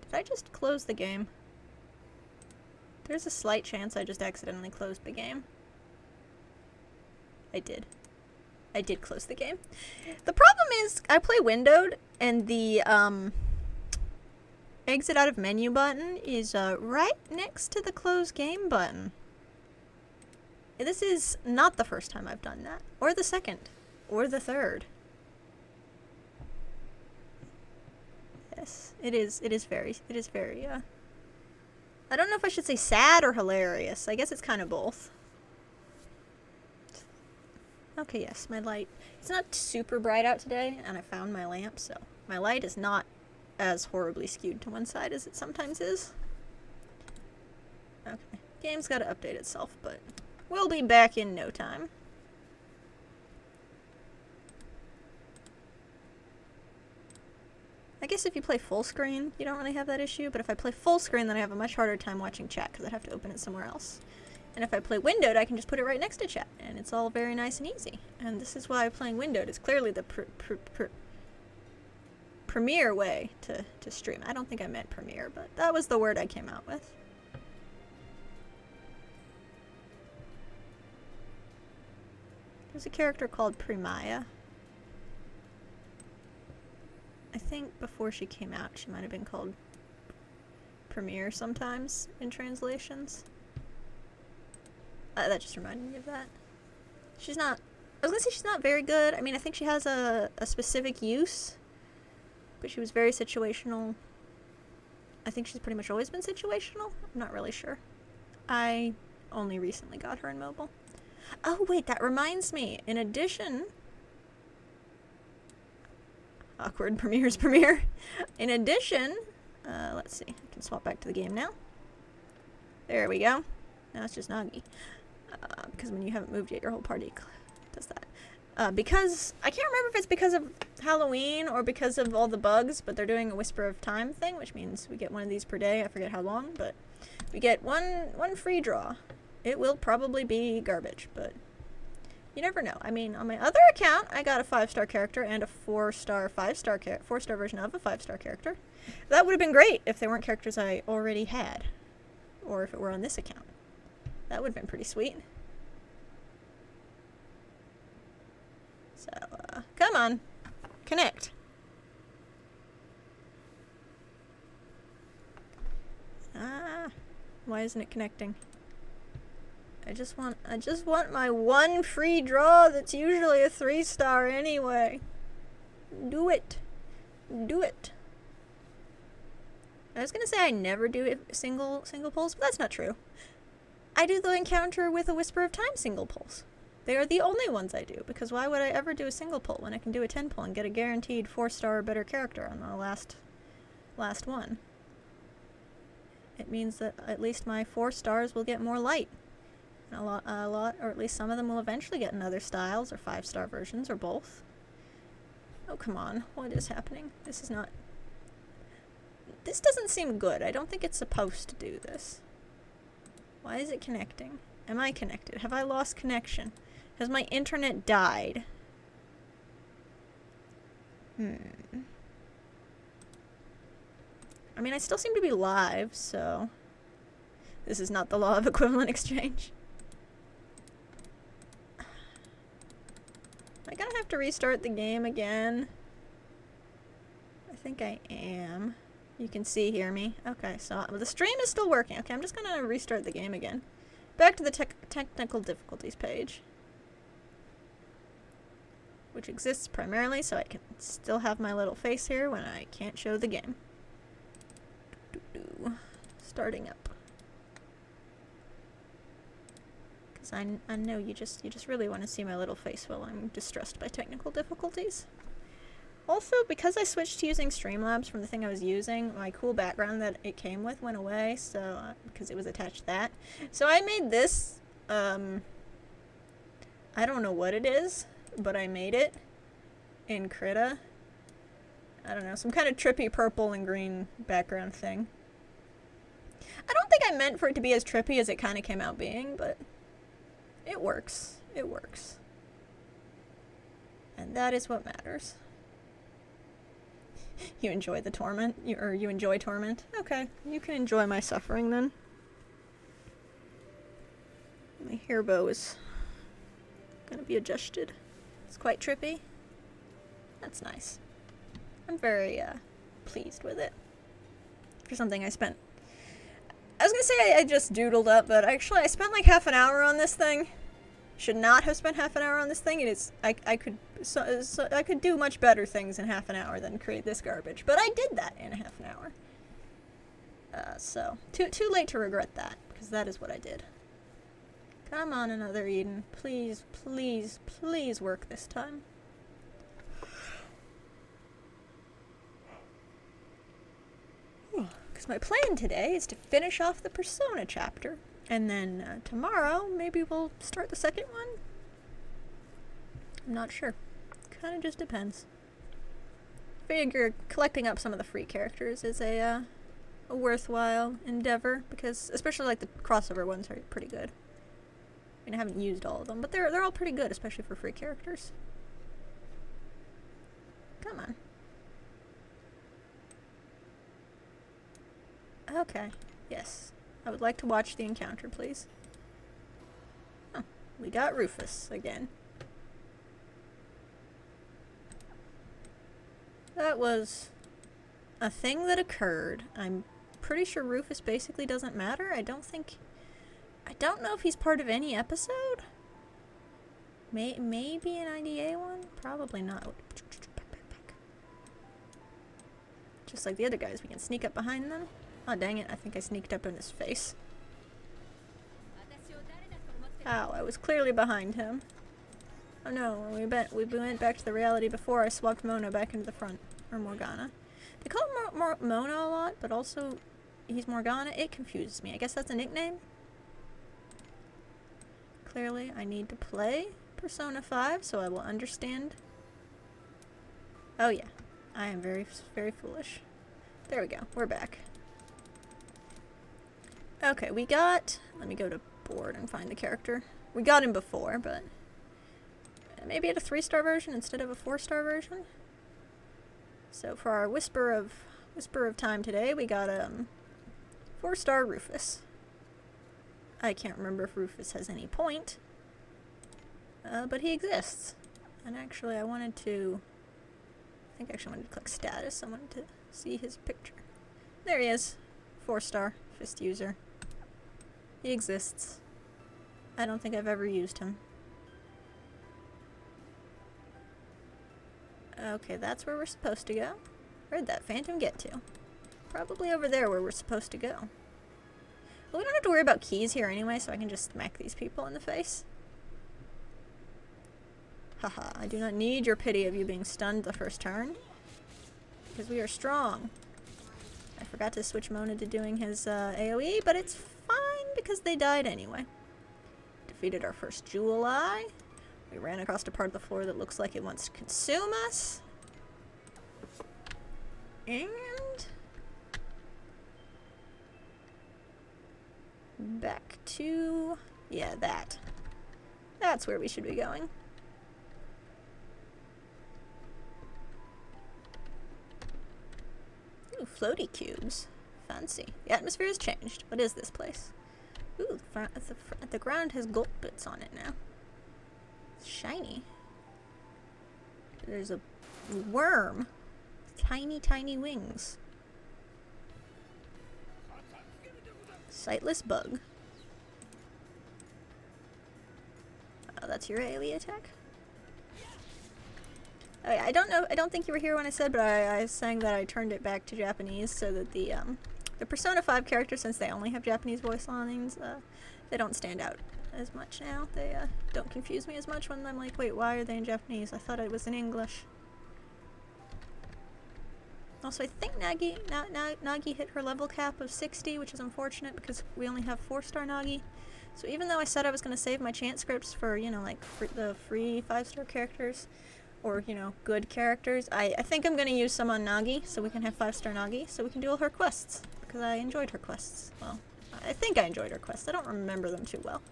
Speaker 1: Did I just close the game? There's a slight chance I just accidentally closed the game. I did. I did close the game. The problem is, I play windowed, and the, exit out of menu button is, right next to the close game button. This is not the first time I've done that. Or the second. Or the third. Yes, it is very, I don't know if I should say sad or hilarious. I guess it's kind of both. Okay, yes, my light. It's not super bright out today, and I found my lamp, so my light is not as horribly skewed to one side as it sometimes is. Okay, game's gotta update itself, but we'll be back in no time. I guess if you play full screen, you don't really have that issue, but if I play full screen, then I have a much harder time watching chat because I'd have to open it somewhere else. And if I play windowed, I can just put it right next to chat, and it's all very nice and easy. And this is why playing windowed is clearly the premier way to stream. I don't think I meant premiere, but that was the word I came out with. There's a character called Primaya. I think before she came out, she might have been called Premiere sometimes in translations. That just reminded me of that. She's not... I was gonna say she's not very good. I mean, I think she has a specific use, but she was very situational. I think she's pretty much always been situational. I'm not really sure. I only recently got her in mobile. Oh, wait, that reminds me. In addition... Awkward Premiere's Premiere. In addition, let's see. I can swap back to the game now. There we go. Now it's just Nagi. Because when you haven't moved yet, your whole party does that. Because, I can't remember if it's because of Halloween or because of all the bugs, but they're doing a Whisper of Time thing, which means we get one of these per day. I forget how long, but we get one free draw. It will probably be garbage, but you never know. I mean, on my other account, I got a 5-star character and a 4-star version of a 5-star character. That would have been great if they weren't characters I already had. Or if it were on this account. That would have been pretty sweet. So, come on. Connect. Why isn't it connecting? I just want my one free draw that's usually a 3-star anyway. Do it. Do it. I was gonna say I never do single pulls, but that's not true. I do the encounter with a Whisper of Time single pulls. They are the only ones I do, because why would I ever do a single pull when I can do a 10 pull and get a guaranteed 4-star or better character on the last one? It means that at least my 4 stars will get more light. A lot, or at least some of them will eventually get in other styles, or 5-star versions, or both. Oh, come on. What is happening? This is not... This doesn't seem good. I don't think it's supposed to do this. Why is it connecting? Am I connected? Have I lost connection? Has my internet died? I mean, I still seem to be live, so... This is not the law of equivalent exchange. Am I gonna have to restart the game again? I think I am. You can hear me. Okay, so the stream is still working. Okay, I'm just gonna restart the game again. Back to the technical difficulties page. Which exists primarily so I can still have my little face here when I can't show the game. Starting up. Because I know you just really want to see my little face while I'm distressed by technical difficulties. Also, because I switched to using Streamlabs from the thing I was using, my cool background that it came with went away, so, because it was attached to that. So I made this, I don't know what it is, but I made it in Krita. I don't know, some kind of trippy purple and green background thing. I don't think I meant for it to be as trippy as it kind of came out being, but it works. It works. And that is what matters. You enjoy the torment? You enjoy torment? Okay, you can enjoy my suffering then. My hair bow is gonna be adjusted. It's quite trippy. That's nice. I'm very pleased with it. For something I spent... I was gonna say I just doodled up, but actually I spent like half an hour on this thing. Should not have spent half an hour on this thing. It is... I could do much better things in half an hour than create this garbage. But I did that in a half an hour. So, too late to regret that, because that is what I did. Come on, another Eden. Please, please, please work this time. Because my plan today is to finish off the Persona chapter. And then tomorrow, maybe we'll start the second one? I'm not sure. Kind of just depends. I figure collecting up some of the free characters is a worthwhile endeavor, because especially like the crossover ones are pretty good. I mean, I haven't used all of them, but they're all pretty good, especially for free characters. Come on. Okay. Yes. I would like to watch the encounter, please. Oh, we got Rufus again. That was a thing that occurred. I'm pretty sure Rufus basically doesn't matter. I don't know if he's part of any episode. Maybe an IDA one? Probably not. Just like the other guys, we can sneak up behind them. Oh, dang it. I think I sneaked up in his face. Ow, I was clearly behind him. Oh no, we went back to the reality before I swapped Mona back into the front. Or Morgana. They call him Mona a lot, but also he's Morgana. It confuses me. I guess that's a nickname? Clearly, I need to play Persona 5, so I will understand. Oh yeah, I am very, very foolish. There we go, we're back. Okay, we got... Let me go to board and find the character. We got him before, but... Maybe at a 3-star version instead of a 4-star version? So for our Whisper of Time today, we got 4-star Rufus. I can't remember if Rufus has any point. But he exists. And actually I wanted to... I think I actually wanted to click status. I wanted to see his picture. There he is. 4-star. Fist user. He exists. I don't think I've ever used him. Okay, that's where we're supposed to go. Where'd that phantom get to? Probably over there where we're supposed to go. Well, we don't have to worry about keys here anyway, so I can just smack these people in the face. Haha, I do not need your pity of you being stunned the first turn. Because we are strong. I forgot to switch Mona to doing his AoE, but it's fine because they died anyway. Defeated our first Jewel Eye. We ran across a part of the floor that looks like it wants to consume us. And... back to... yeah, that. That's where we should be going. Ooh, floaty cubes. Fancy. The atmosphere has changed. What is this place? Ooh, the ground has gold bits on it now. It's shiny. There's a worm. Tiny, tiny wings. Sightless bug. Oh, that's your AoE attack? Oh, yeah, I don't think you were here when I said, but I was saying that I turned it back to Japanese so that the Persona 5 characters, since they only have Japanese voice lines, they don't stand out as much now. They don't confuse me as much when I'm like, wait, why are they in Japanese? I thought it was in English. Also, I think Nagi hit her level cap of 60, which is unfortunate because we only have 4-star Nagi. So even though I said I was going to save my chant scripts for, you know, like the free 5-star characters, or, you know, good characters, I think I'm going to use some on Nagi, so we can have 5-star Nagi, so we can do all her quests, because I enjoyed her quests. Well, I think I enjoyed her quests. I don't remember them too well.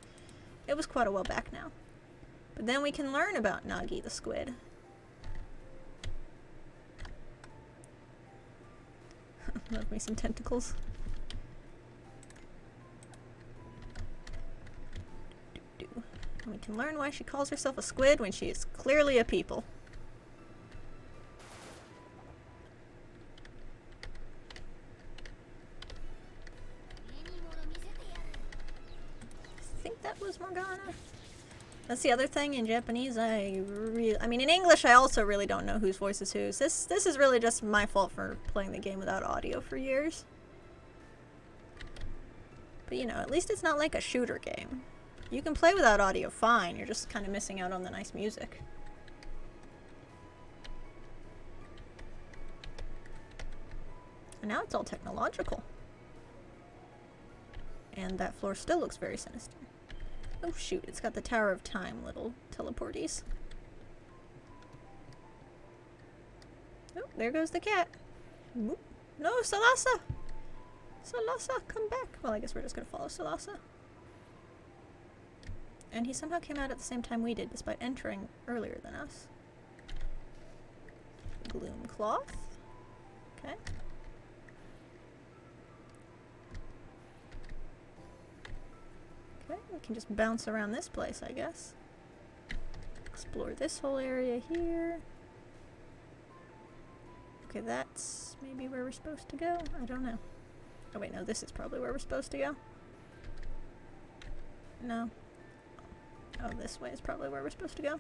Speaker 1: It was quite a while back now. But then we can learn about Nagi the squid. Love me some tentacles. And we can learn why she calls herself a squid when she is clearly a people. I think that was Morgana. That's the other thing in Japanese. I mean, in English, I also really don't know whose voice is whose. This is really just my fault for playing the game without audio for years. But you know, at least it's not like a shooter game. You can play without audio fine. You're just kind of missing out on the nice music. And now it's all technological. And that floor still looks very sinister. Oh shoot, it's got the Tower of Time little teleporties. Oh, there goes the cat. Whoop. No, Salasa! Salasa, come back! Well, I guess we're just gonna follow Salasa. And he somehow came out at the same time we did, despite entering earlier than us. Gloom cloth. Okay. Okay, we can just bounce around this place, I guess. Explore this whole area here. Okay, that's maybe where we're supposed to go? I don't know. Oh wait, no, this is probably where we're supposed to go. No. Oh, this way is probably where we're supposed to go.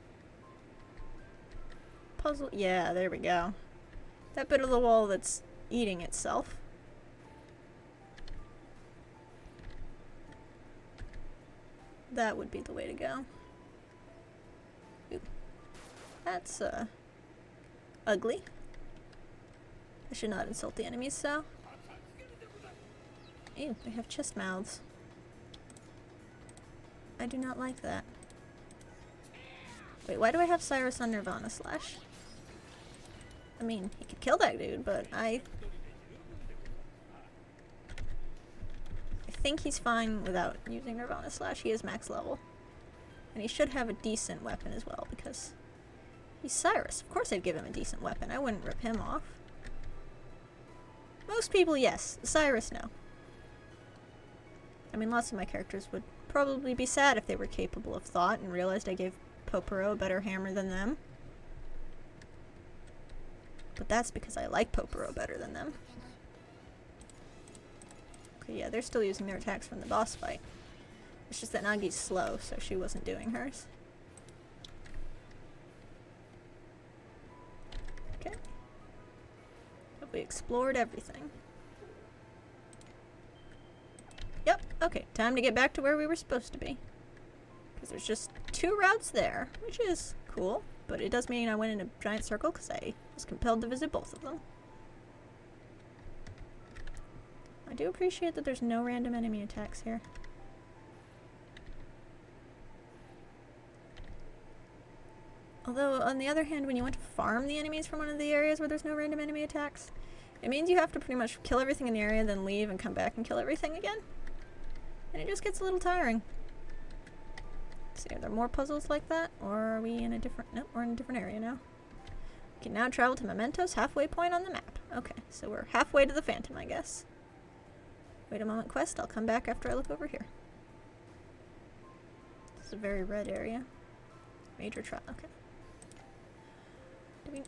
Speaker 1: Puzzle. Yeah, there we go. That bit of the wall that's eating itself. That would be the way to go. Ooh. That's, ugly. I should not insult the enemies, so. Ew, they have chest mouths. I do not like that. Wait, why do I have Cyrus on Nirvana Slash? I mean, he could kill that dude, but I think he's fine without using Nirvana Slash. He is max level. And he should have a decent weapon as well, because he's Cyrus. Of course I'd give him a decent weapon. I wouldn't rip him off. Most people, yes. Cyrus, no. I mean, lots of my characters would probably be sad if they were capable of thought and realized I gave Poporo a better hammer than them. But that's because I like Poporo better than them. Okay, yeah, they're still using their attacks from the boss fight. It's just that Nagi's slow, so she wasn't doing hers. Okay. Have we explored everything? Yep, okay, time to get back to where we were supposed to be. Because there's just 2 routes there, which is cool, but it does mean I went in a giant circle because I was compelled to visit both of them. I do appreciate that there's no random enemy attacks here. Although, on the other hand, when you want to farm the enemies from one of the areas where there's no random enemy attacks, it means you have to pretty much kill everything in the area, then leave and come back and kill everything again. And it just gets a little tiring. Let's see, are there more puzzles like that? Or are we in a different... Nope, we're in a different area now. We can now travel to Memento's halfway point on the map. Okay, so we're halfway to the Phantom, I guess. Wait a moment, quest. I'll come back after I look over here. This is a very red area. Major trial. Okay.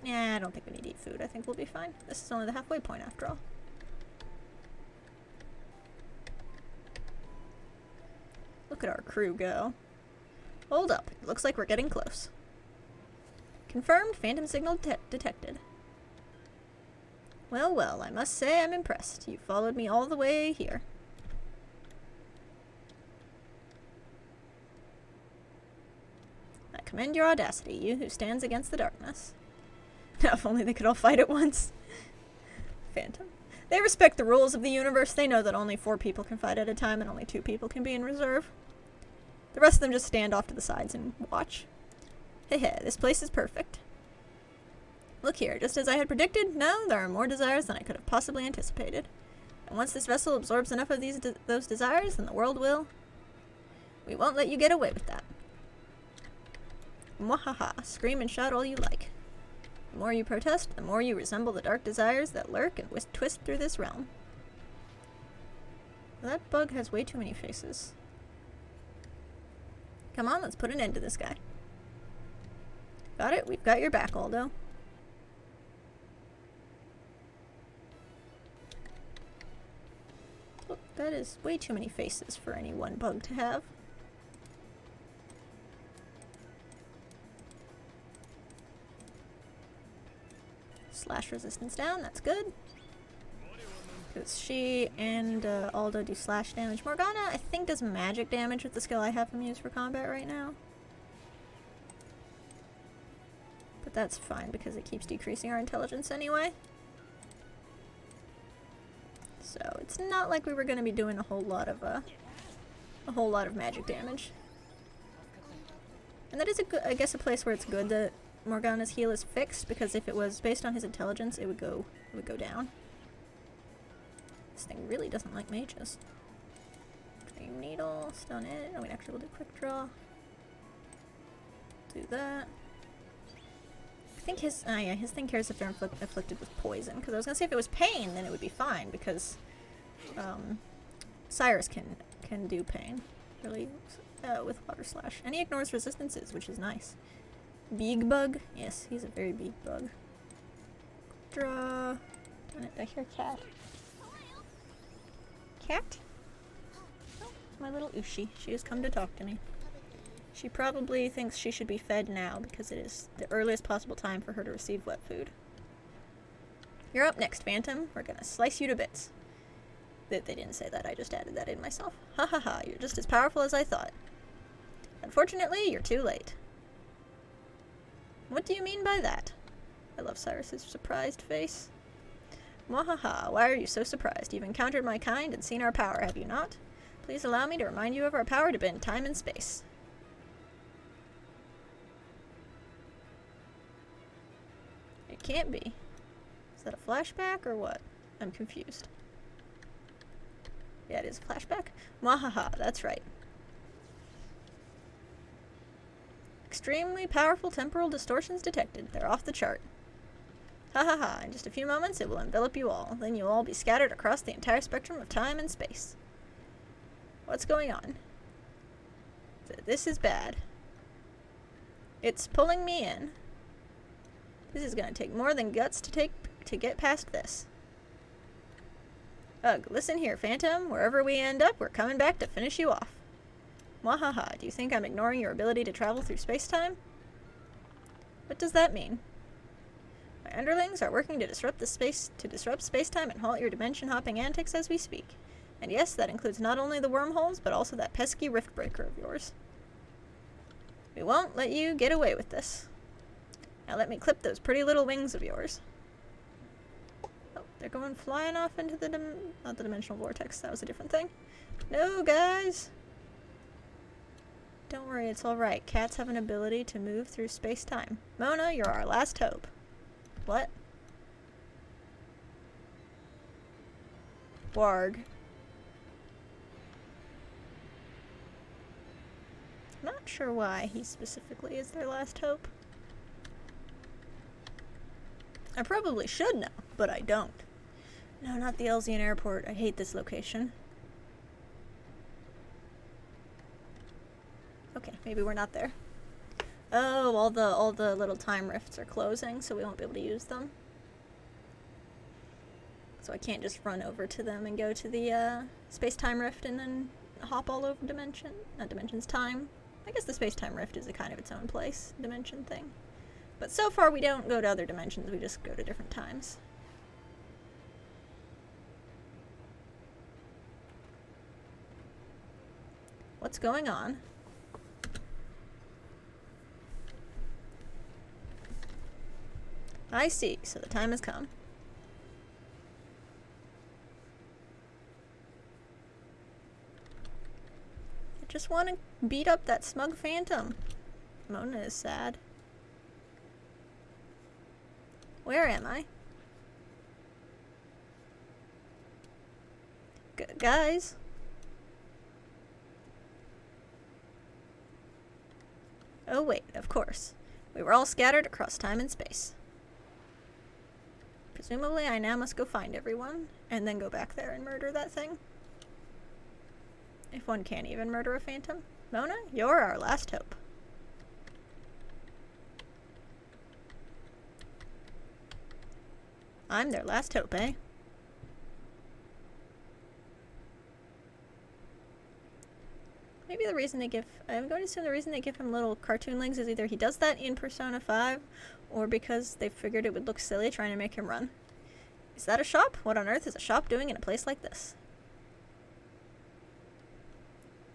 Speaker 1: Nah, I don't think we need to eat food. I think we'll be fine. This is only the halfway point after all. Look at our crew go. Hold up. It looks like we're getting close. Confirmed. Phantom signal detected. Well, well, I must say I'm impressed. You followed me all the way here. I commend your audacity, you who stands against the darkness. Now, if only they could all fight at once. Phantom. They respect the rules of the universe. They know that only 4 people can fight at a time and only 2 people can be in reserve. The rest of them just stand off to the sides and watch. Hehe, this place is perfect. Look here, just as I had predicted, no, there are more desires than I could have possibly anticipated. And once this vessel absorbs enough of those desires, then the world will... We won't let you get away with that. Mwahaha, scream and shout all you like. The more you protest, the more you resemble the dark desires that lurk and twist through this realm. Well, that bug has way too many faces. Come on, let's put an end to this guy. Got it? We've got your back, Aldo. Look, that is way too many faces for any one bug to have. Slash resistance down, that's good. Because she and Aldo do slash damage. Morgana, I think, does magic damage with the skill I have him use for combat right now. But that's fine because it keeps decreasing our intelligence anyway. So it's not like we were going to be doing a whole lot of magic damage. And that is I guess a place where it's good that Morgana's heal is fixed, because if it was based on his intelligence, it would go down. This thing really doesn't like mages. Dream Needle, stun it. Oh wait, actually we'll do quick draw. Do that. I think his thing cares if they're afflicted with poison, because I was gonna say if it was pain, then it would be fine, because Cyrus can do pain really with water slash, and he ignores resistances, which is nice. Big bug, yes, he's a very big bug. Draw. Darn it, I hear cat. Cat? Oh, my little Ushi. She has come to talk to me. She probably thinks she should be fed now because it is the earliest possible time for her to receive wet food. You're up next, Phantom. We're gonna slice you to bits. They didn't say that, I just added that in myself. Ha ha ha, you're just as powerful as I thought. Unfortunately, you're too late. What do you mean by that? I love Cyrus's surprised face. Mwahaha, why are you so surprised? You've encountered my kind and seen our power, have you not? Please allow me to remind you of our power to bend time and space. It can't be. Is that a flashback or what? I'm confused. Yeah, it is a flashback. Mwahaha, that's right. Extremely powerful temporal distortions detected. They're off the chart. Ha ha ha, in just a few moments it will envelop you all. Then you'll all be scattered across the entire spectrum of time and space. What's going on? This is bad. It's pulling me in. This is gonna take more than guts to get past this. Ugh, listen here, Phantom. Wherever we end up, we're coming back to finish you off. Mwahaha, do you think I'm ignoring your ability to travel through space-time? What does that mean? My underlings are working to disrupt space-time and halt your dimension-hopping antics as we speak. And yes, that includes not only the wormholes, but also that pesky rift breaker of yours. We won't let you get away with this. Now let me clip those pretty little wings of yours. Oh, they're going flying off into the not the dimensional vortex, that was a different thing. No, guys! Don't worry, it's alright. Cats have an ability to move through space-time. Mona, you're our last hope. What? Warg. Not sure why he specifically is their last hope. I probably should know, but I don't. No, not the Elzian Airport. I hate this location. Okay, maybe we're not there. Oh, all the little time rifts are closing, so we won't be able to use them. So I can't just run over to them and go to the space-time rift and then hop all over time. I guess the space-time rift is a kind of its own place, dimension thing. But so far we don't go to other dimensions, we just go to different times. What's going on? I see, so the time has come. I just want to beat up that smug phantom. Mona is sad. Where am I? Guys? Oh wait, of course. We were all scattered across time and space. Presumably I now must go find everyone, and then go back there and murder that thing. If one can't even murder a phantom. Mona, you're our last hope. I'm their last hope, eh? Maybe the reason they give... I'm going to assume the reason they give him little cartoon legs is either he does that in Persona 5, or because they figured it would look silly trying to make him run. Is that a shop? What on earth is a shop doing in a place like this?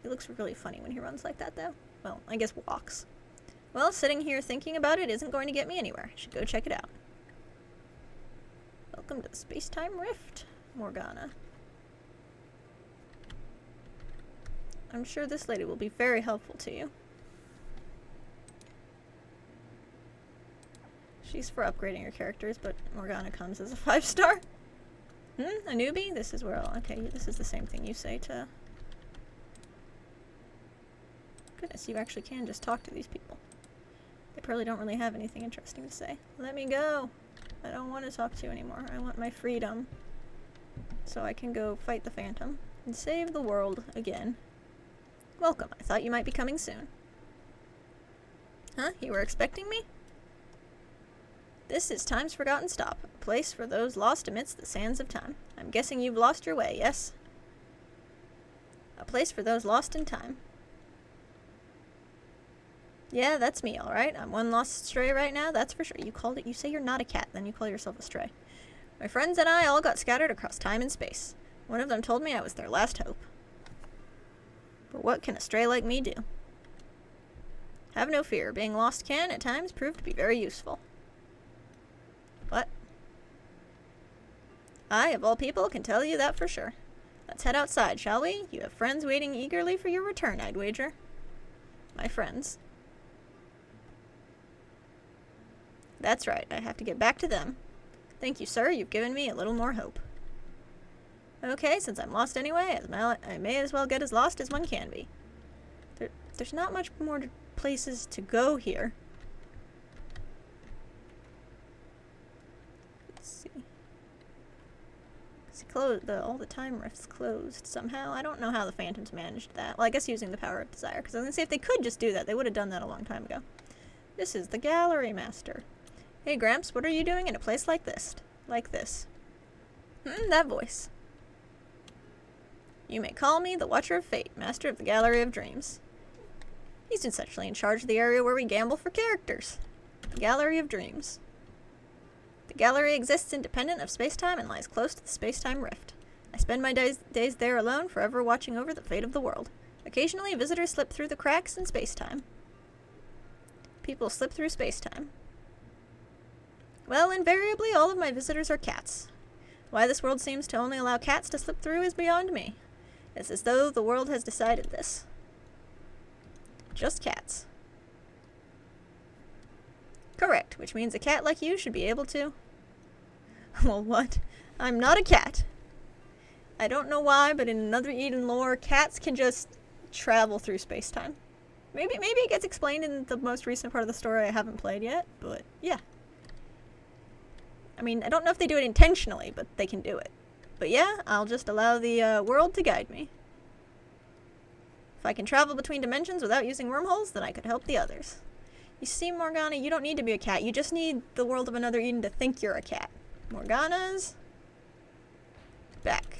Speaker 1: He looks really funny when he runs like that, though. Well, I guess walks. Well, sitting here thinking about it isn't going to get me anywhere. I should go check it out. Welcome to the space-time rift, Morgana. I'm sure this lady will be very helpful to you. She's for upgrading your characters, but Morgana comes as a 5-star. A newbie? This is where okay, this is the same thing you say to... Goodness, you actually can just talk to these people. They probably don't really have anything interesting to say. Let me go! I don't want to talk to you anymore. I want my freedom. So I can go fight the Phantom and save the world again. Welcome. I thought you might be coming soon. Huh? You were expecting me? This is Time's Forgotten Stop, a place for those lost amidst the sands of time. I'm guessing you've lost your way, yes? A place for those lost in time. Yeah, that's me, alright. I'm one lost stray right now, that's for sure. You say you're not a cat, then you call yourself a stray. My friends and I all got scattered across time and space. One of them told me I was their last hope. But what can a stray like me do? Have no fear, being lost can, at times, prove to be very useful. What? I, of all people, can tell you that for sure. Let's head outside, shall we? You have friends waiting eagerly for your return, I'd wager. My friends. That's right, I have to get back to them. Thank you, sir, you've given me a little more hope. Okay, since I'm lost anyway, I may as well get as lost as one can be. There's not much more places to go here. Let's see. All the time rifts closed somehow. I don't know how the Phantoms managed that. Well, I guess using the power of desire, because I was going to say if they could just do that, they would have done that a long time ago. This is the Gallery Master. Hey, Gramps, what are you doing in a place like this? That voice. You may call me the Watcher of Fate, Master of the Gallery of Dreams. He's essentially in charge of the area where we gamble for characters. The Gallery of Dreams. The gallery exists independent of space-time and lies close to the space-time rift. I spend my days there alone, forever watching over the fate of the world. Occasionally, visitors slip through the cracks in space-time. People slip through space-time. Well, invariably, all of my visitors are cats. Why this world seems to only allow cats to slip through is beyond me. It's as though the world has decided this. Just cats. Correct, which means a cat like you should be able to... Well, what? I'm not a cat. I don't know why, but in Another Eden lore, cats can just travel through space-time. Maybe it gets explained in the most recent part of the story I haven't played yet, but yeah. I mean, I don't know if they do it intentionally, but they can do it. But yeah, I'll just allow the world to guide me. If I can travel between dimensions without using wormholes, then I could help the others. You see, Morgana, you don't need to be a cat. You just need the world of Another Eden to think you're a cat. Morgana's back.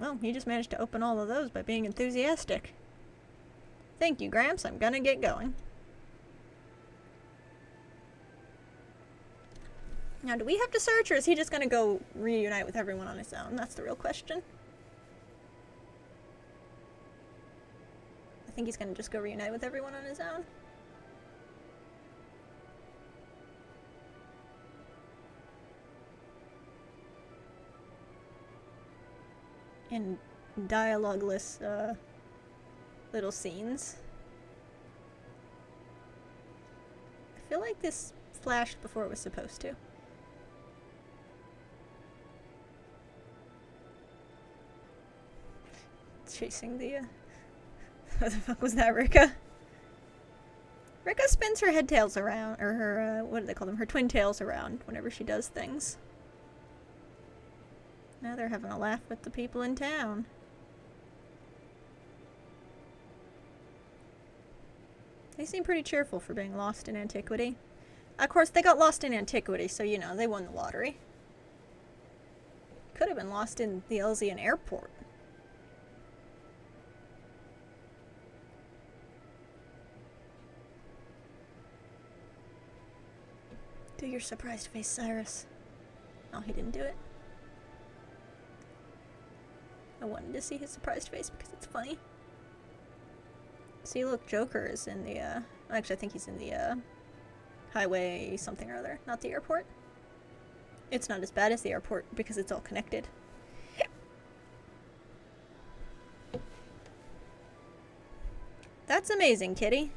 Speaker 1: Well, you just managed to open all of those by being enthusiastic. Thank you, Gramps. I'm gonna get going. Now, do we have to search, or is he just gonna go reunite with everyone on his own? That's the real question. I think he's gonna just go reunite with everyone on his own. In dialogueless, little scenes. I feel like this flashed before it was supposed to. Chasing the, what the fuck was that, Rika? Rika spins her head tails around, or her, what do they call them? Her twin tails around whenever she does things. Now they're having a laugh with the people in town. They seem pretty cheerful for being lost in antiquity. Of course, they got lost in antiquity, so you know, they won the lottery. Could have been lost in the Elzian airport. Do your surprised face, Cyrus. Oh, he didn't do it. I wanted to see his surprised face because it's funny. See, look, Joker is in the, actually, I think he's in the, highway something or other, not the airport. It's not as bad as the airport because it's all connected. That's amazing, Kitty.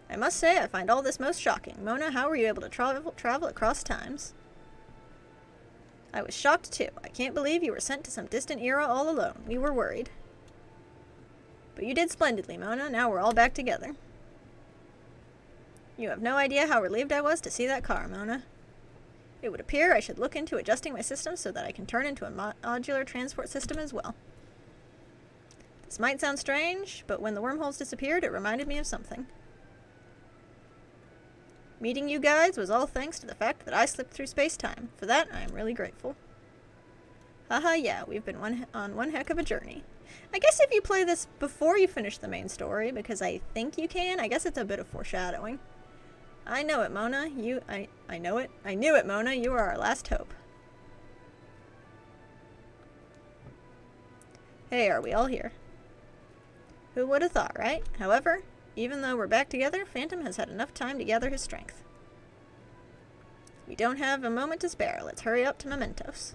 Speaker 1: I must say, I find all this most shocking. Mona, how were you able to travel across times? I was shocked too. I can't believe you were sent to some distant era all alone. We were worried. But you did splendidly, Mona. Now we're all back together. You have no idea how relieved I was to see that car, Mona. It would appear I should look into adjusting my system so that I can turn into a modular transport system as well. This might sound strange, but when the wormholes disappeared, it reminded me of something. Meeting you guys was all thanks to the fact that I slipped through space-time. For that, I am really grateful. Haha, yeah, we've been on one heck of a journey. I guess if you play this before you finish the main story, because I think you can, I guess it's a bit of foreshadowing. I know it, Mona. I know it. I knew it, Mona. You are our last hope. Hey, are we all here? Who would have thought, right? However, even though we're back together, Phantom has had enough time to gather his strength. We don't have a moment to spare. Let's hurry up to Mementos.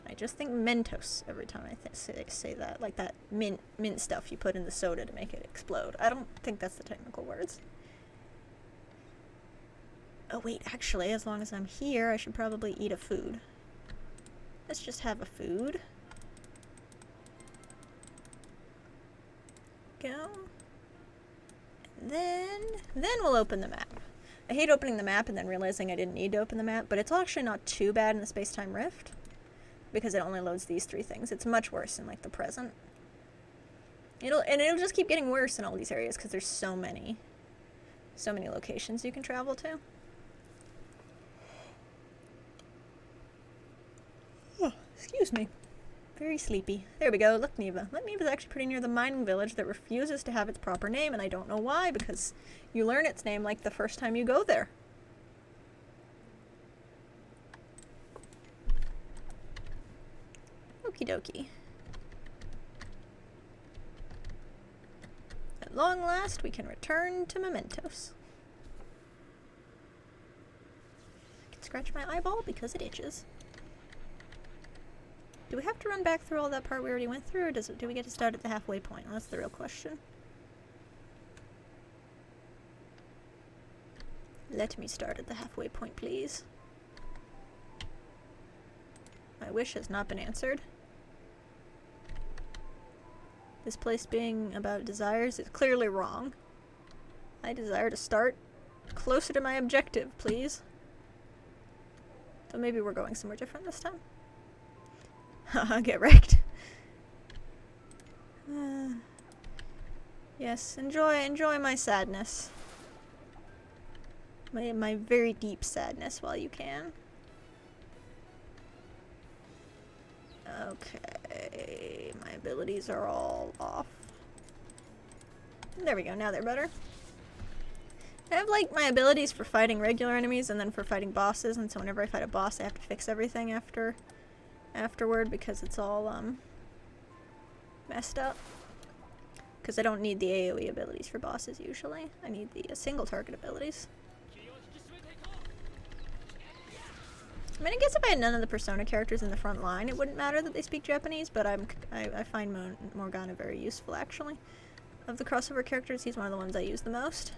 Speaker 1: I just think Mentos every time I say that. Like that mint stuff you put in the soda to make it explode. I don't think that's the technical words. Oh wait, actually, as long as I'm here, I should probably eat a food. Let's just have a food. Go. Then we'll open the map. I hate opening the map and then realizing I didn't need to open the map, but it's actually not too bad in the space-time rift because it only loads these 3 things. It's much worse in like the present. It'll just keep getting worse in all these areas because there's so many locations you can travel to. Oh, excuse me. Very sleepy. There we go. Look, Neva. Look, Neva's actually pretty near the mining village that refuses to have its proper name, and I don't know why, because you learn its name like the first time you go there. Okie dokie. At long last, we can return to Mementos. I can scratch my eyeball because it itches. Do we have to run back through all that part we already went through, or do we get to start at the halfway point? That's the real question. Let me start at the halfway point, please. My wish has not been answered. This place being about desires is clearly wrong. I desire to start closer to my objective, please. So maybe we're going somewhere different this time. Haha, get wrecked. Yes, enjoy my sadness. My very deep sadness while you can. Okay, my abilities are all off. There we go, now they're better. I have like my abilities for fighting regular enemies and then for fighting bosses, and so whenever I fight a boss I have to fix everything afterward because it's all messed up. Because I don't need the AoE abilities for bosses usually. I need the single target abilities. I mean, I guess if I had none of the Persona characters in the front line, it wouldn't matter that they speak Japanese, but I find Morgana very useful, actually. Of the crossover characters, he's one of the ones I use the most.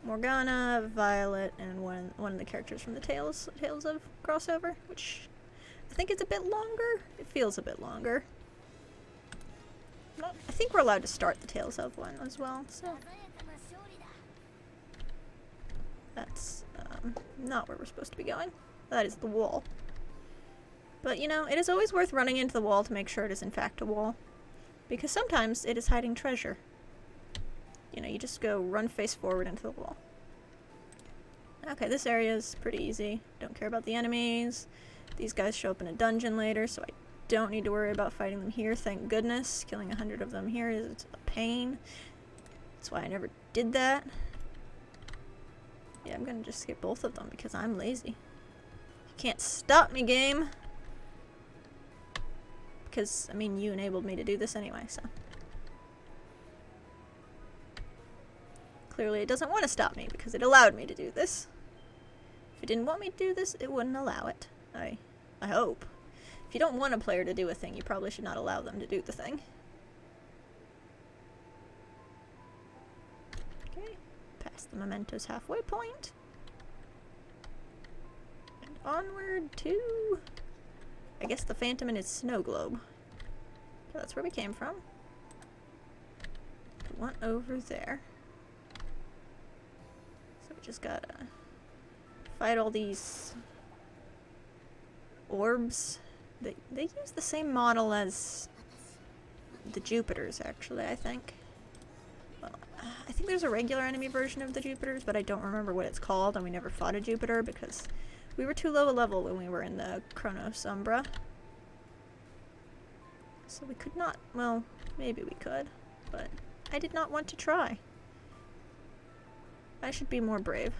Speaker 1: Morgana, Violet, and one of the characters from the Tales of crossover, which I think is a bit longer. It feels a bit longer. I think we're allowed to start the Tales of one as well, so that's not where we're supposed to be going. That is the wall. But you know, it is always worth running into the wall to make sure it is in fact a wall, because sometimes it is hiding treasure. You know, you just go run face forward into the wall. Okay, this area is pretty easy. Don't care about the enemies. These guys show up in a dungeon later, so I don't need to worry about fighting them here, thank goodness. Killing 100 of them here is a pain. That's why I never did that. Yeah, I'm gonna just skip both of them because I'm lazy. You can't stop me, game! Because, I mean, you enabled me to do this anyway, so. Clearly it doesn't want to stop me because it allowed me to do this. If it didn't want me to do this, it wouldn't allow it. I hope. If you don't want a player to do a thing, you probably should not allow them to do the thing. Okay, past the Mementos halfway point. And onward to, I guess, the Phantom and his snow globe. So that's where we came from. One over there. So we just gotta fight all these orbs. They use the same model as the Jupiters, actually, I think. Well, I think there's a regular enemy version of the Jupiters, but I don't remember what it's called, and we never fought a Jupiter because we were too low a level when we were in the Chronos Umbra. So we could not, well, maybe we could, but I did not want to try. I should be more brave.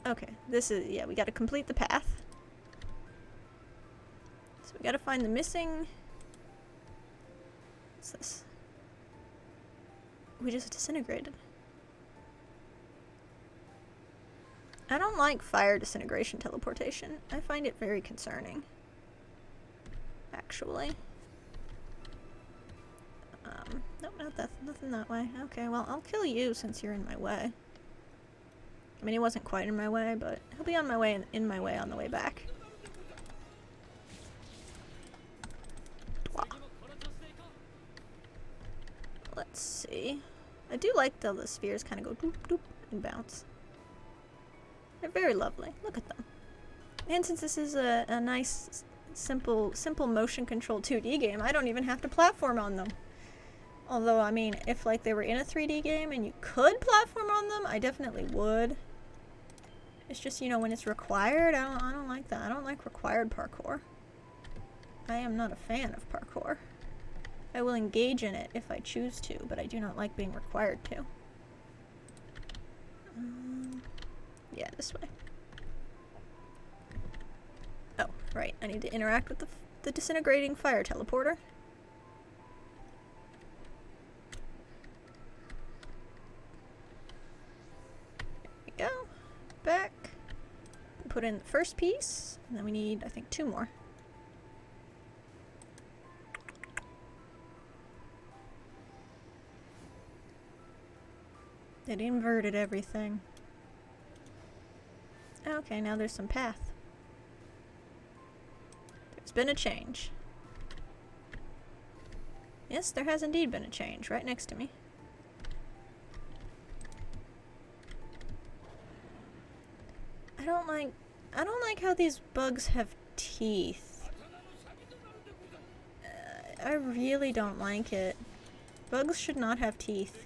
Speaker 1: Okay, this is, yeah, we gotta complete the path. So we gotta find the missing... What's this? We just disintegrated. I don't like fire disintegration teleportation. I find it very concerning. Actually. Nope, nothing that way. Okay, well, I'll kill you since you're in my way. I mean, he wasn't quite in my way, but he'll be on my way in my way on the way back. Let's see. I do like the spheres kind of go doop doop and bounce. They're very lovely. Look at them. And since this is a nice, simple motion control 2D game, I don't even have to platform on them. Although, I mean, if like they were in a 3D game and you could platform on them, I definitely would. It's just, you know, when it's required, I don't like that. I don't like required parkour. I am not a fan of parkour. I will engage in it if I choose to, but I do not like being required to. Yeah, this way. Oh, right. I need to interact with the disintegrating fire teleporter. There we go. Back. Put in the first piece, and then we need, I think, 2 more. It inverted everything. Okay, now there's some path. There's been a change. Yes, there has indeed been a change, right next to me. I don't like how these bugs have teeth. I really don't like it. Bugs should not have teeth.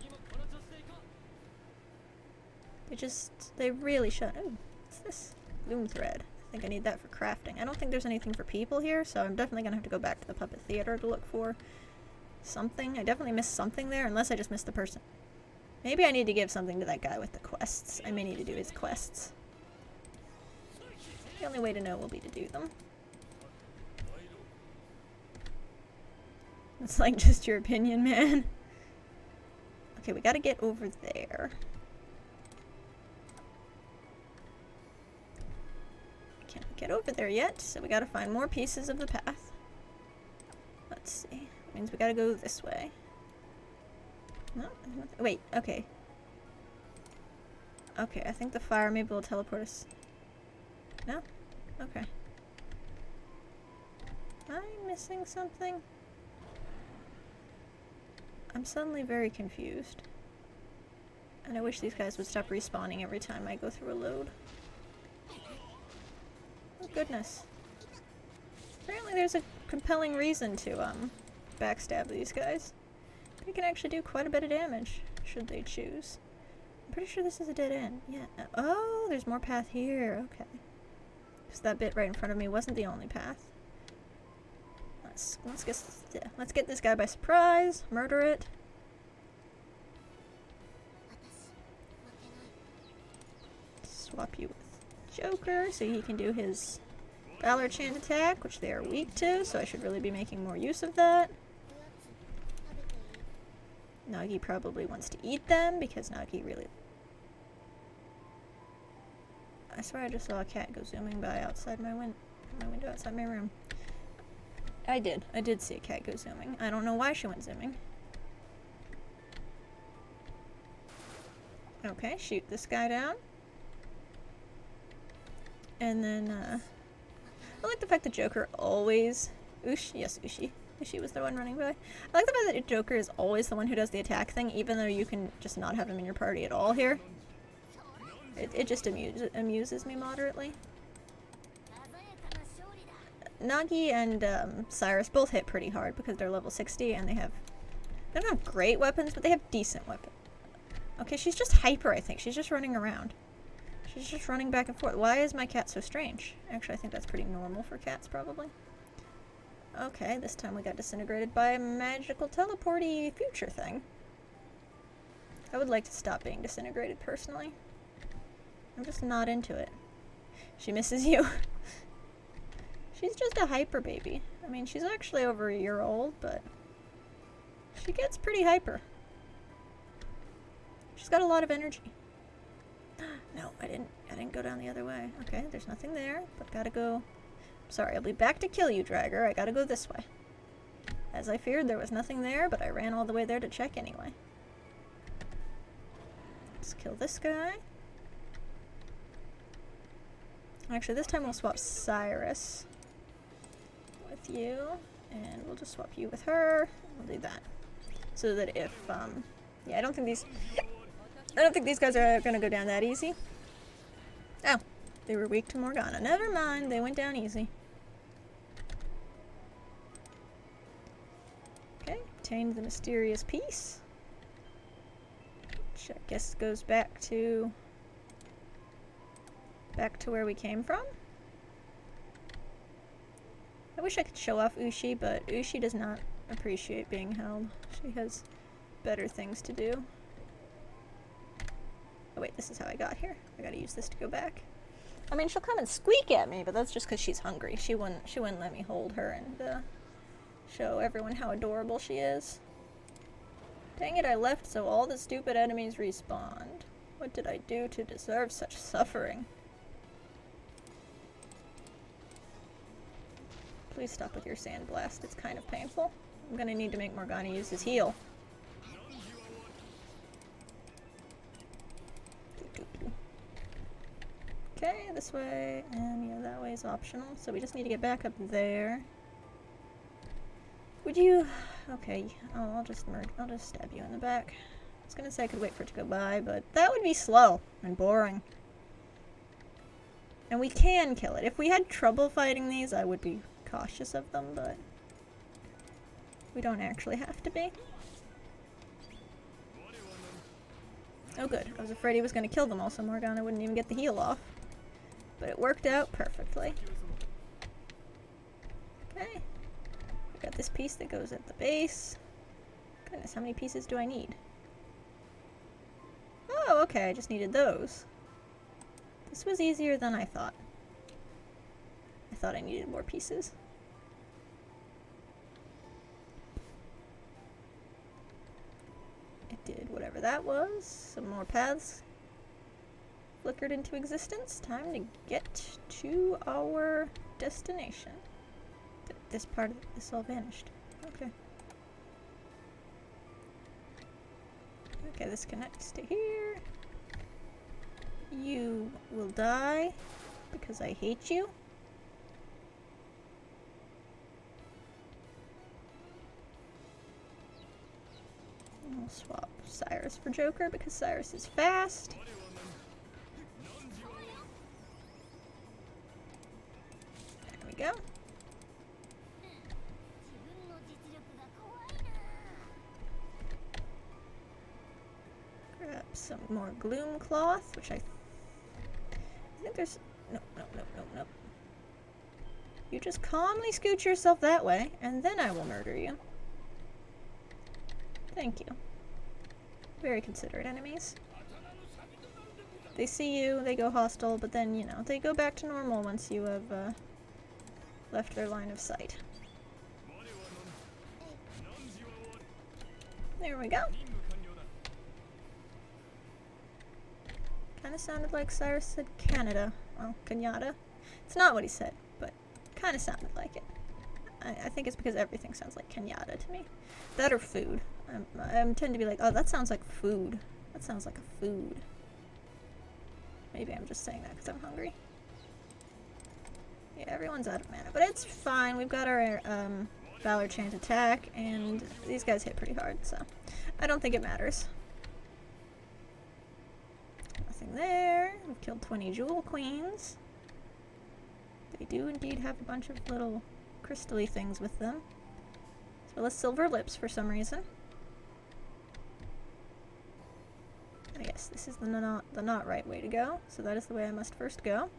Speaker 1: They really should. Ooh, what's this? Loom thread. I think I need that for crafting. I don't think there's anything for people here, so I'm definitely gonna have to go back to the puppet theater to look for something. I definitely missed something there, unless I just missed the person. Maybe I need to give something to that guy with the quests. I may need to do his quests. The only way to know will be to do them. It's like just your opinion, man. Okay, we gotta get over there. Can't get over there yet, so we gotta find more pieces of the path. Let's see. That means we gotta go this way. No, wait, okay. Okay, I think the fire maybe will teleport us. No? Okay. Am I missing something? I'm suddenly very confused. And I wish these guys would stop respawning every time I go through a load. Oh goodness. Apparently there's a compelling reason to backstab these guys. They can actually do quite a bit of damage, should they choose. I'm pretty sure this is a dead end. Yeah. Oh, there's more path here. Okay. Because that bit right in front of me wasn't the only path. Let's get this guy by surprise. Murder it. Swap you with Joker so he can do his Valor Chant attack, which they are weak to, so I should really be making more use of that. Nagi probably wants to eat them because Nagi really... I swear I just saw a cat go zooming by outside my window outside my room. I did see a cat go zooming. I don't know why she went zooming. Okay, shoot this guy down. And then, I like the fact that Joker always... Ushi was the one running by. I like the fact that Joker is always the one who does the attack thing, even though you can just not have him in your party at all here. It just amuses me moderately. Nagi and Cyrus both hit pretty hard because they're level 60 and they don't have great weapons, but they have decent weapons. Okay, she's just hyper, I think. She's just running around. She's just running back and forth. Why is my cat so strange? Actually, I think that's pretty normal for cats, probably. Okay, this time we got disintegrated by a magical teleporty future thing. I would like to stop being disintegrated, personally. I'm just not into it. She misses you. She's just a hyper baby. I mean, she's actually over a year old, but she gets pretty hyper. She's got a lot of energy. No, I didn't go down the other way. Okay, there's nothing there, but gotta go. Sorry, I'll be back to kill you, Dragger. I gotta go this way. As I feared, there was nothing there, but I ran all the way there to check anyway. Let's kill this guy. Actually, this time we'll swap Cyrus with you, and we'll just swap you with her. We'll do that. So that if, yeah, I don't think these guys are gonna go down that easy. Oh, they were weak to Morgana. Never mind, they went down easy. Okay, obtained the mysterious piece. Which I guess goes back to where we came from. I wish I could show off Ushi, but Ushi does not appreciate being held. She has better things to do. Oh wait, this is how I got here. I gotta use this to go back. I mean, she'll come and squeak at me, but that's just because she's hungry. She wouldn't let me hold her and show everyone how adorable she is. Dang it, I left so all the stupid enemies respawned. What did I do to deserve such suffering? Please stop with your sand blast. It's kind of painful. I'm gonna need to make Morgana use his heal. Okay, the this way, and yeah, that way is optional. So we just need to get back up there. Would you? Okay. Oh, I'll just stab you in the back. I was gonna say I could wait for it to go by, but that would be slow and boring. And we can kill it. If we had trouble fighting these, I would be cautious of them, but we don't actually have to be. Oh good, I was afraid he was going to kill them all so Morgana wouldn't even get the heal off. But it worked out perfectly. Okay. I got this piece that goes at the base. Goodness, how many pieces do I need? Oh, okay, I just needed those. This was easier than I thought. I thought I needed more pieces. It did whatever that was. Some more paths flickered into existence. Time to get to our destination. This part of this all vanished. Okay. Okay, this connects to here. You will die because I hate you. We'll swap Cyrus for Joker because Cyrus is fast. There we go. Grab some more gloom cloth, which I think there's... No. You just calmly scoot yourself that way, and then I will murder you. Thank you. Very considerate enemies. They see you, they go hostile, but then, you know, they go back to normal once you have left their line of sight. There we go. Kinda sounded like Cyrus said Canada. Well, Canada. It's not what he said, but kinda sounded like it. I think it's because everything sounds like Kenyatta to me. That or food. I tend to be like, oh, that sounds like food. That sounds like a food. Maybe I'm just saying that because I'm hungry. Yeah, everyone's out of mana, but it's fine. We've got our Valor Chant attack, and these guys hit pretty hard, so I don't think it matters. Nothing there. We've killed 20 Jewel Queens. They do indeed have a bunch of little crystally things with them. As well as silver lips for some reason. I guess this is the not right way to go, so that is the way I must first go.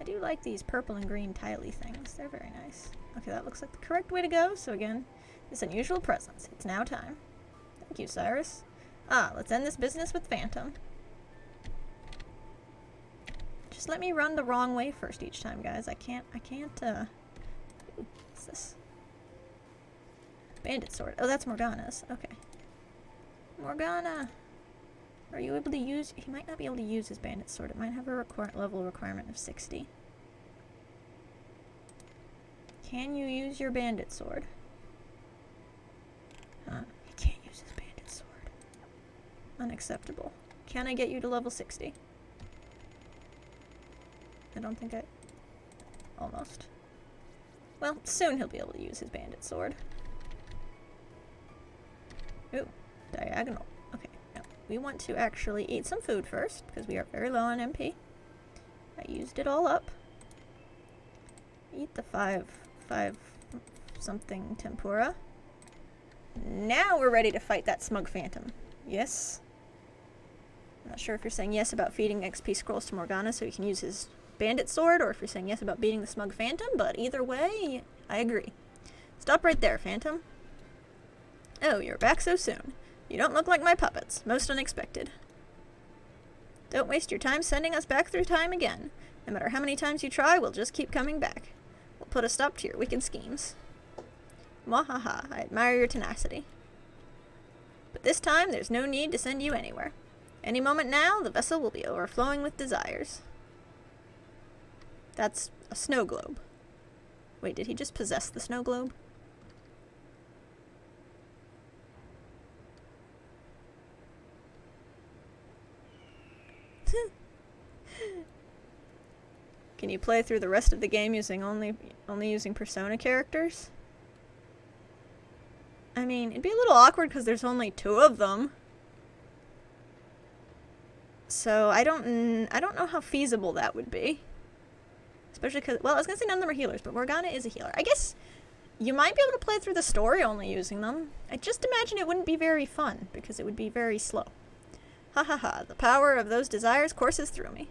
Speaker 1: I do like these purple and green tiley things. They're very nice. Okay, that looks like the correct way to go, so again, this unusual presence. It's now time. Thank you, Cyrus. Ah, let's end this business with Phantom. Just let me run the wrong way first each time, guys. I can't, Ooh, what's this? Bandit sword. Oh, that's Morgana's. Okay. Morgana! Are you able to use... He might not be able to use his bandit sword. It might have a level requirement of 60. Can you use your bandit sword? Huh? He can't use his bandit sword. Unacceptable. Can I get you to level 60? I don't think I... Almost. Well, soon he'll be able to use his bandit sword. Ooh, diagonal. Okay, no. We want to actually eat some food first, because we are very low on MP. I used it all up. Eat the five something tempura. Now we're ready to fight that smug phantom. Yes? I'm not sure if you're saying yes about feeding XP scrolls to Morgana so he can use his bandit sword, or if you're saying yes about beating the smug phantom, but either way, I agree. Stop right there, Phantom. Oh, you're back so soon. You don't look like my puppets. Most unexpected. Don't waste your time sending us back through time again. No matter how many times you try, we'll just keep coming back. We'll put a stop to your wicked schemes. Mwahaha, I admire your tenacity. But this time, there's no need to send you anywhere. Any moment now, the vessel will be overflowing with desires. That's a snow globe. Wait, did he just possess the snow globe? Can you play through the rest of the game using only using Persona characters? I mean, it'd be a little awkward because there's only 2 of them. So I don't know how feasible that would be. Especially because, well, I was gonna say none of them are healers, but Morgana is a healer. I guess you might be able to play through the story only using them. I just imagine it wouldn't be very fun because it would be very slow. Ha ha ha, the power of those desires courses through me.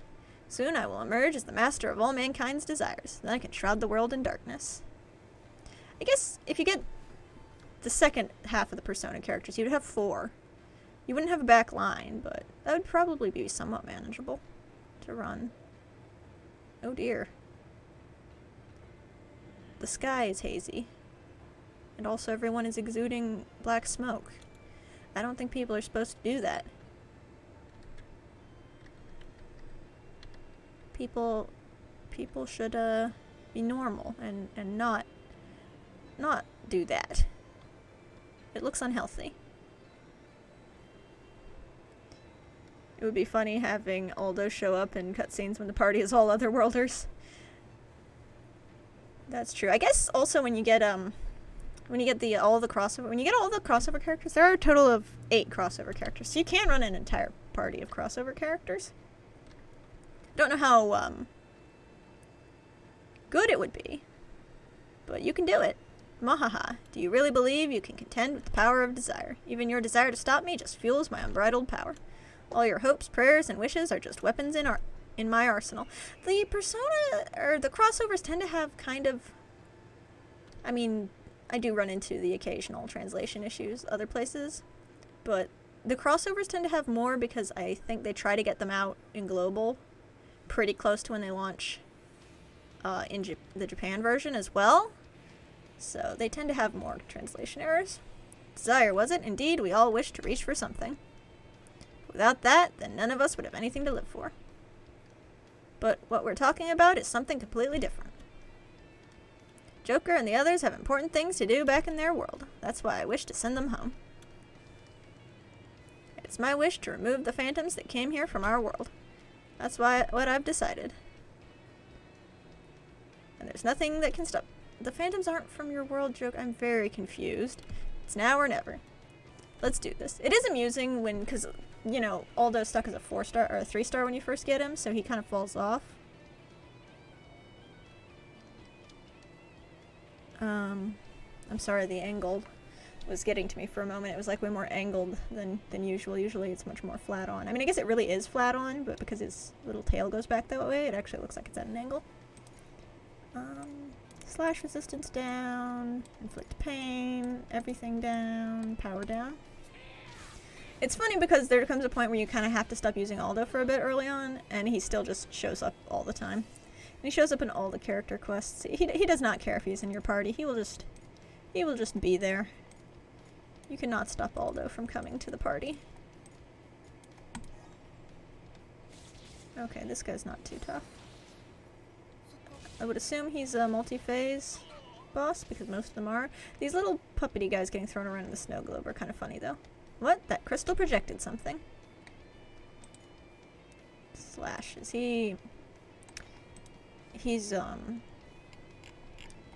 Speaker 1: Soon I will emerge as the master of all mankind's desires. Then I can shroud the world in darkness. I guess if you get the second half of the Persona characters, you'd have 4. You wouldn't have a back line, but that would probably be somewhat manageable to run. Oh dear. The sky is hazy. And also everyone is exuding black smoke. I don't think people are supposed to do that. People should be normal and not do that. It looks unhealthy. It would be funny having Aldo show up in cutscenes when the party is all otherworlders. That's true. I guess also when you get all the crossover characters, there are a total of 8 crossover characters. So you can run an entire party of crossover characters. Don't know how good it would be, but you can do it. Mahaha, do you really believe you can contend with the power of desire? Even your desire to stop me just fuels my unbridled power. All your hopes, prayers, and wishes are just weapons in my arsenal. The Persona, or the crossovers tend to have kind of... I mean, I do run into the occasional translation issues other places, but the crossovers tend to have more because I think they try to get them out in global pretty close to when they launch in the Japan version as well. So they tend to have more translation errors. Desire, was it? Indeed, we all wish to reach for something. Without that, then none of us would have anything to live for. But what we're talking about is something completely different. Joker and the others have important things to do back in their world. That's why I wish to send them home. It's my wish to remove the phantoms that came here from our world. That's what I've decided. And there's nothing that can stop. The phantoms aren't from your world, Joker. I'm very confused. It's now or never. Let's do this. It is amusing when, because, you know, Aldo's stuck as a 4-star or a 3-star when you first get him, so he kind of falls off. I'm sorry, the angle was getting to me for a moment. It was like way more angled than usual. Usually it's much more flat on. I mean, I guess it really is flat on, but because his little tail goes back that way, it actually looks like it's at an angle. Slash resistance down, inflict pain, everything down, power down. It's funny because there comes a point where you kind of have to stop using Aldo for a bit early on, and he still just shows up all the time. And he shows up in all the character quests. He does not care if he's in your party. He will just be there. You cannot stop Aldo from coming to the party. Okay, this guy's not too tough. I would assume he's a multi-phase boss, because most of them are. These little puppety guys getting thrown around in the snow globe are kind of funny, though. What? That crystal projected something. Slash. Is he... He's,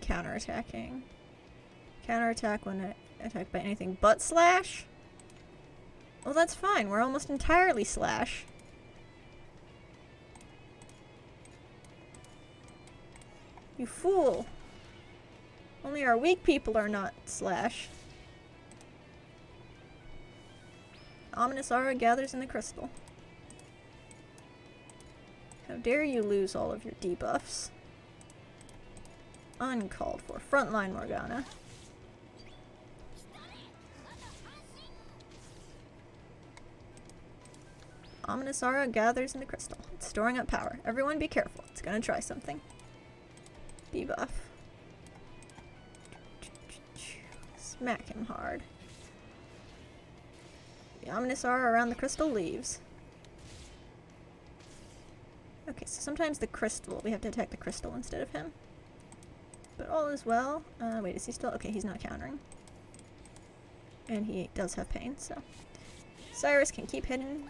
Speaker 1: counterattacking. Counterattack when attacked by anything but slash? Well, that's fine. We're almost entirely slash. You fool. Only our weak people are not slash. Ominous aura gathers in the crystal. How dare you lose all of your debuffs. Uncalled for. Frontline Morgana. Ominous aura gathers in the crystal. It's storing up power. Everyone be careful. It's gonna try something. Debuff. Smack him hard. The ominous aura around the crystal leaves. Okay, so sometimes the crystal, we have to attack the crystal instead of him. But all is well. Wait, is he still? Okay, he's not countering. And he does have pain, so. Cyrus can keep hitting.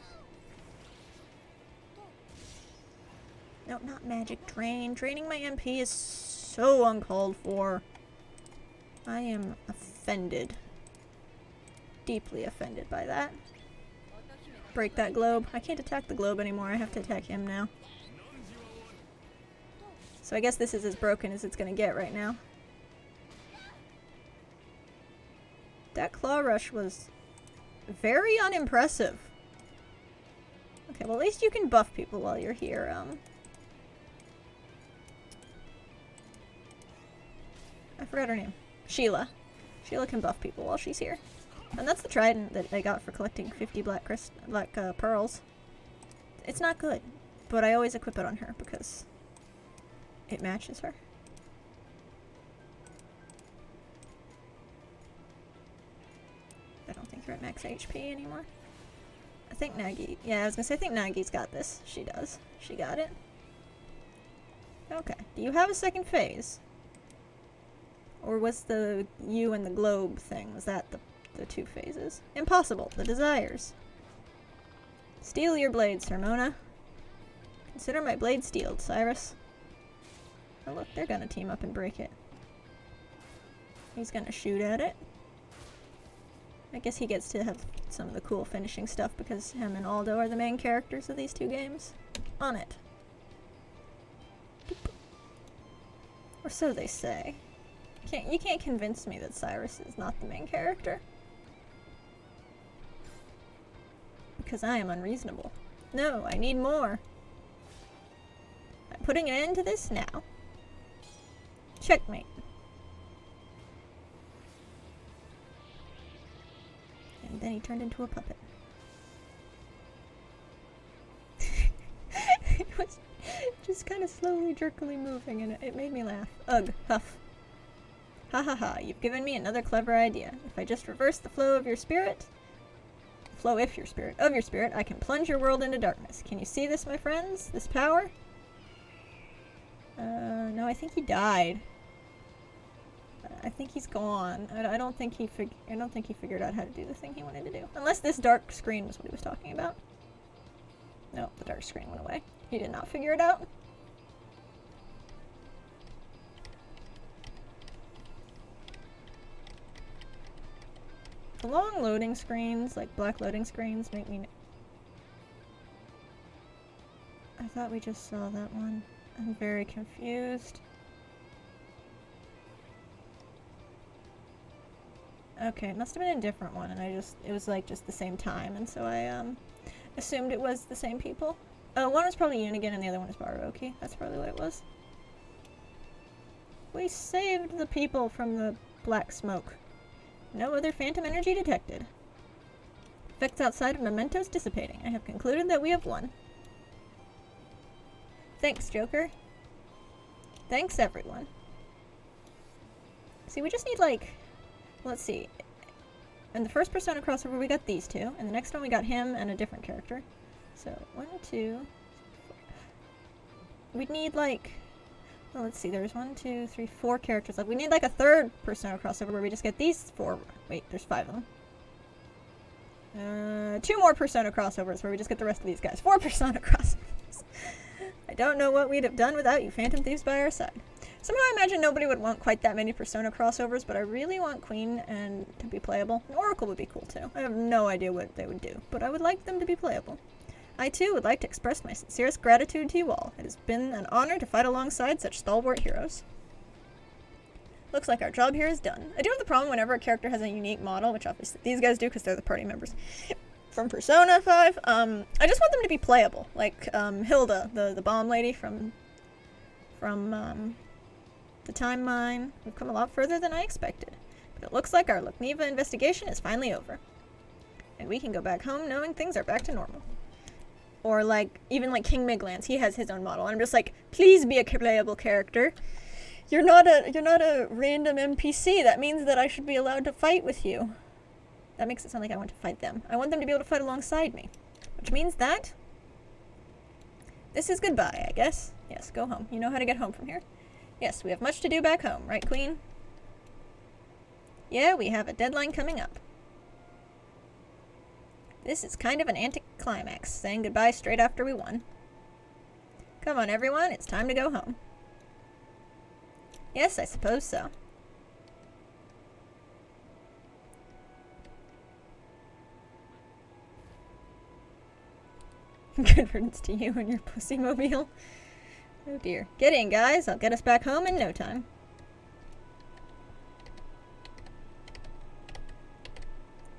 Speaker 1: No, not magic drain. Draining my MP is so uncalled for. I am offended. Deeply offended by that. Break that globe. I can't attack the globe anymore. I have to attack him now. So I guess this is as broken as it's gonna get right now. That claw rush was very unimpressive. Okay, well at least you can buff people while you're here. I forgot her name. Sheila. Sheila can buff people while she's here. And that's the trident that I got for collecting 50 black pearls. It's not good, but I always equip it on her because it matches her. I don't think you're at max HP anymore. I think Nagi... Yeah, I was gonna say, I think Nagi's got this. She does. She got it. Okay. Do you have a second phase? Or was the you and the globe thing, was that the two phases? Impossible. The desires. Steel your blade, Sermona. Consider my blade steeled, Cyrus. Oh look, they're gonna team up and break it. He's gonna shoot at it. I guess he gets to have some of the cool finishing stuff because him and Aldo are the main characters of these two games. On it. Or so they say. You can't convince me that Cyrus is not the main character. Because I am unreasonable. No, I need more. I'm putting an end to this now. Checkmate. And then he turned into a puppet. It was just kind of slowly, jerkily moving, and it made me laugh. Ugh, huff. Ha ha ha, you've given me another clever idea. If I just reverse the flow of your spirit, of your spirit, I can plunge your world into darkness. Can you see this, my friends? This power? No, I think he died. I think he's gone. I don't think he figured out how to do the thing he wanted to do. Unless this dark screen was what he was talking about. No, the dark screen went away. He did not figure it out. The long loading screens, like black loading screens, make me... I thought we just saw that one. I'm very confused. Okay, it must have been a different one, and it was like just the same time, and so I assumed it was the same people. One was probably Unigan and the other one was Baruoki. That's probably what it was. We saved the people from the black smoke. No other phantom energy detected. Effects outside of mementos dissipating. I have concluded that we have won. Thanks, Joker. Thanks, everyone. See, we just need, like... Let's see. In the first Persona crossover, we got these two. And the next one, we got him and a different character. So, 1, 2... We'd need, like... Well, let's see. There's 1, 2, 3, 4 characters left. We need, like, a third Persona crossover where we just get these 4... Wait, there's 5 of them. 2 more Persona crossovers where we just get the rest of these guys. 4 Persona crossovers. I don't know what we'd have done without you Phantom Thieves by our side. Somehow I imagine nobody would want quite that many Persona crossovers, but I really want Queen and to be playable. And Oracle would be cool too. I have no idea what they would do, but I would like them to be playable. I too would like to express my sincerest gratitude to you all. It has been an honor to fight alongside such stalwart heroes. Looks like our job here is done. I do have the problem whenever a character has a unique model, which obviously these guys do because they're the party members from Persona 5. I just want them to be playable. Like Hilda, the bomb lady from the Time Mine. We've come a lot further than I expected. But it looks like our Lookniva investigation is finally over. And we can go back home knowing things are back to normal. Or like, even like King Miglance, he has his own model. And I'm just like, please be a playable character. You're not a random NPC. That means that I should be allowed to fight with you. That makes it sound like I want to fight them. I want them to be able to fight alongside me. Which means that this is goodbye, I guess. Yes, go home. You know how to get home from here. Yes, we have much to do back home, right, Queen? Yeah, we have a deadline coming up. This is kind of an anticlimax, saying goodbye straight after we won. Come on, everyone, it's time to go home. Yes, I suppose so. Good riddance to you and your pussy mobile. Oh dear. Get in, guys. I'll get us back home in no time.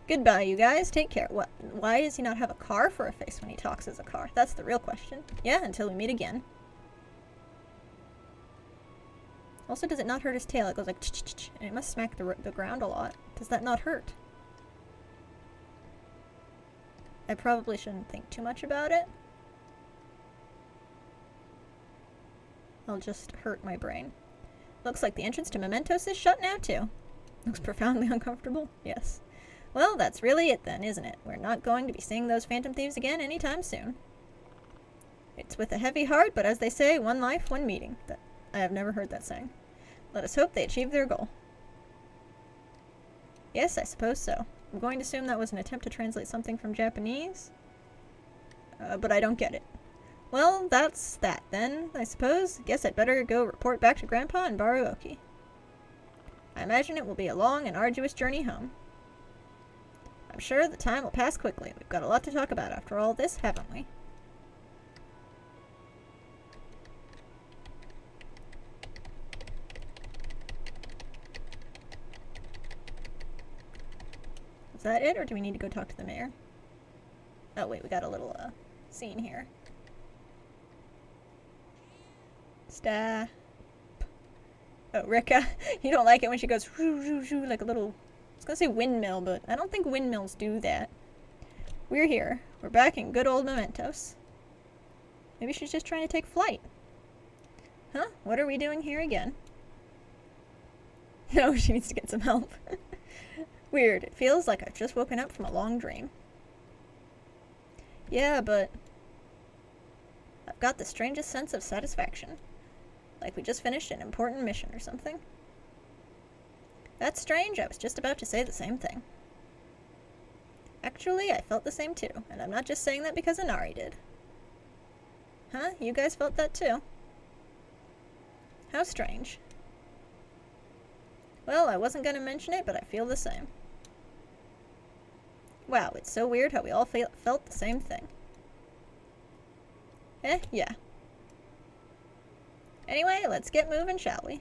Speaker 1: Goodbye, you guys. Take care. What? Why does he not have a car for a face when he talks as a car? That's the real question. Yeah, until we meet again. Also, does it not hurt his tail? It goes like ch-ch-ch, and it must smack the ground a lot. Does that not hurt? I probably shouldn't think too much about it. I'll just hurt my brain. Looks like the entrance to Mementos is shut now, too. Looks profoundly uncomfortable. Yes. Well, that's really it then, isn't it? We're not going to be seeing those phantom thieves again anytime soon. It's with a heavy heart, but as they say, one life, one meeting. I have never heard that saying. Let us hope they achieve their goal. Yes, I suppose so. I'm going to assume that was an attempt to translate something from Japanese. But I don't get it. Well, that's that then, I suppose. Guess I'd better go report back to Grandpa and Baruoki. I imagine it will be a long and arduous journey home. I'm sure the time will pass quickly. We've got a lot to talk about after all this, haven't we? Is that it, or do we need to go talk to the mayor? Oh wait, we got a little scene here. Stop. Oh, Rika, you don't like it when she goes like a little, I was gonna say windmill, but I don't think windmills do that. We're here. We're back in good old Mementos. Maybe she's just trying to take flight. Huh? What are we doing here again? No, she needs to get some help. Weird. It feels like I've just woken up from a long dream. Yeah, but I've got the strangest sense of satisfaction. Like we just finished an important mission or something. That's strange. I was just about to say the same thing. Actually, I felt the same too, and I'm not just saying that because Inari did. Huh? You guys felt that too? How strange. Well, I wasn't gonna mention it, but I feel the same. Wow, it's so weird how we all felt the same thing. Yeah. Anyway, let's get moving, shall we?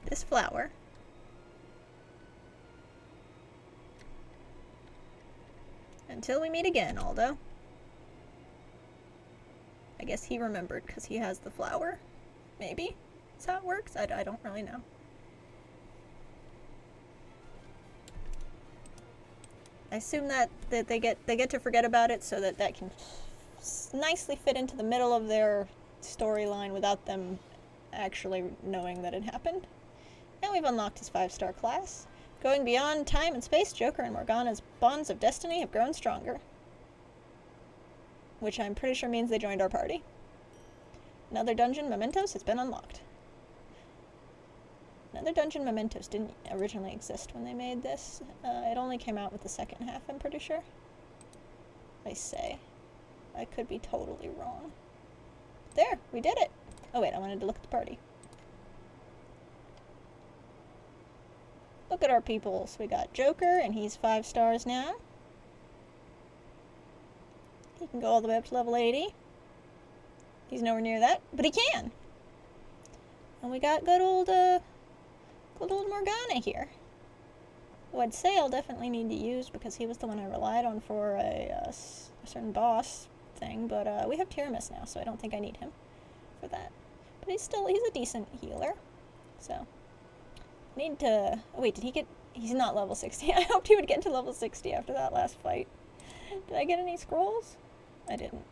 Speaker 1: This flower. Until we meet again, Aldo. I guess he remembered because he has the flower. Maybe that's how it works. I don't really know. I assume that they get to forget about it so that can nicely fit into the middle of their storyline without them actually knowing that it happened. And we've unlocked his 5-star class. Going beyond time and space, Joker and Morgana's bonds of destiny have grown stronger. Which I'm pretty sure means they joined our party. Another dungeon, Mementos, has been unlocked. Another dungeon, Mementos, didn't originally exist when they made this. It only came out with the second half, I'm pretty sure. I say. I could be totally wrong. There, we did it! Oh wait, I wanted to look at the party. Look at our peoples. We got Joker, and he's 5 stars now. He can go all the way up to level 80. He's nowhere near that, but he can. And we got good old Morgana here. Who I'd say I'll definitely need to use because he was the one I relied on for a certain boss thing. But we have Tiramis now, so I don't think I need him for that. But he's a decent healer. So need to... Oh, wait, did he get... He's not level 60. I hoped he would get to level 60 after that last fight. Did I get any scrolls? I didn't.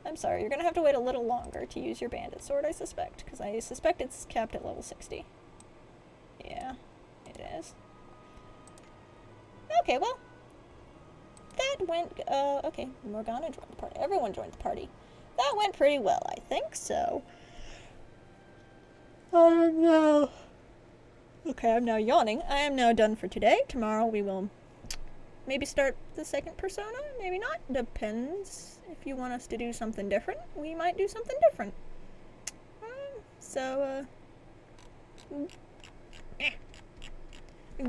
Speaker 1: I'm sorry, you're gonna have to wait a little longer to use your bandit sword, I suspect. Because I suspect it's capped at level 60. Yeah, it is. Okay, well. That went... okay, Morgana joined the party. Everyone joined the party. That went pretty well, I think, so... I am now. Okay, I'm now yawning. I am now done for today. Tomorrow we will maybe start the second persona, maybe not. Depends. If you want us to do something different, we might do something different.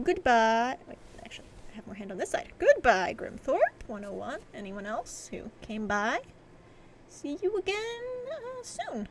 Speaker 1: Goodbye. Wait, actually, I have more hand on this side. Goodbye, Grimthorpe 101. Anyone else who came by? See you again soon.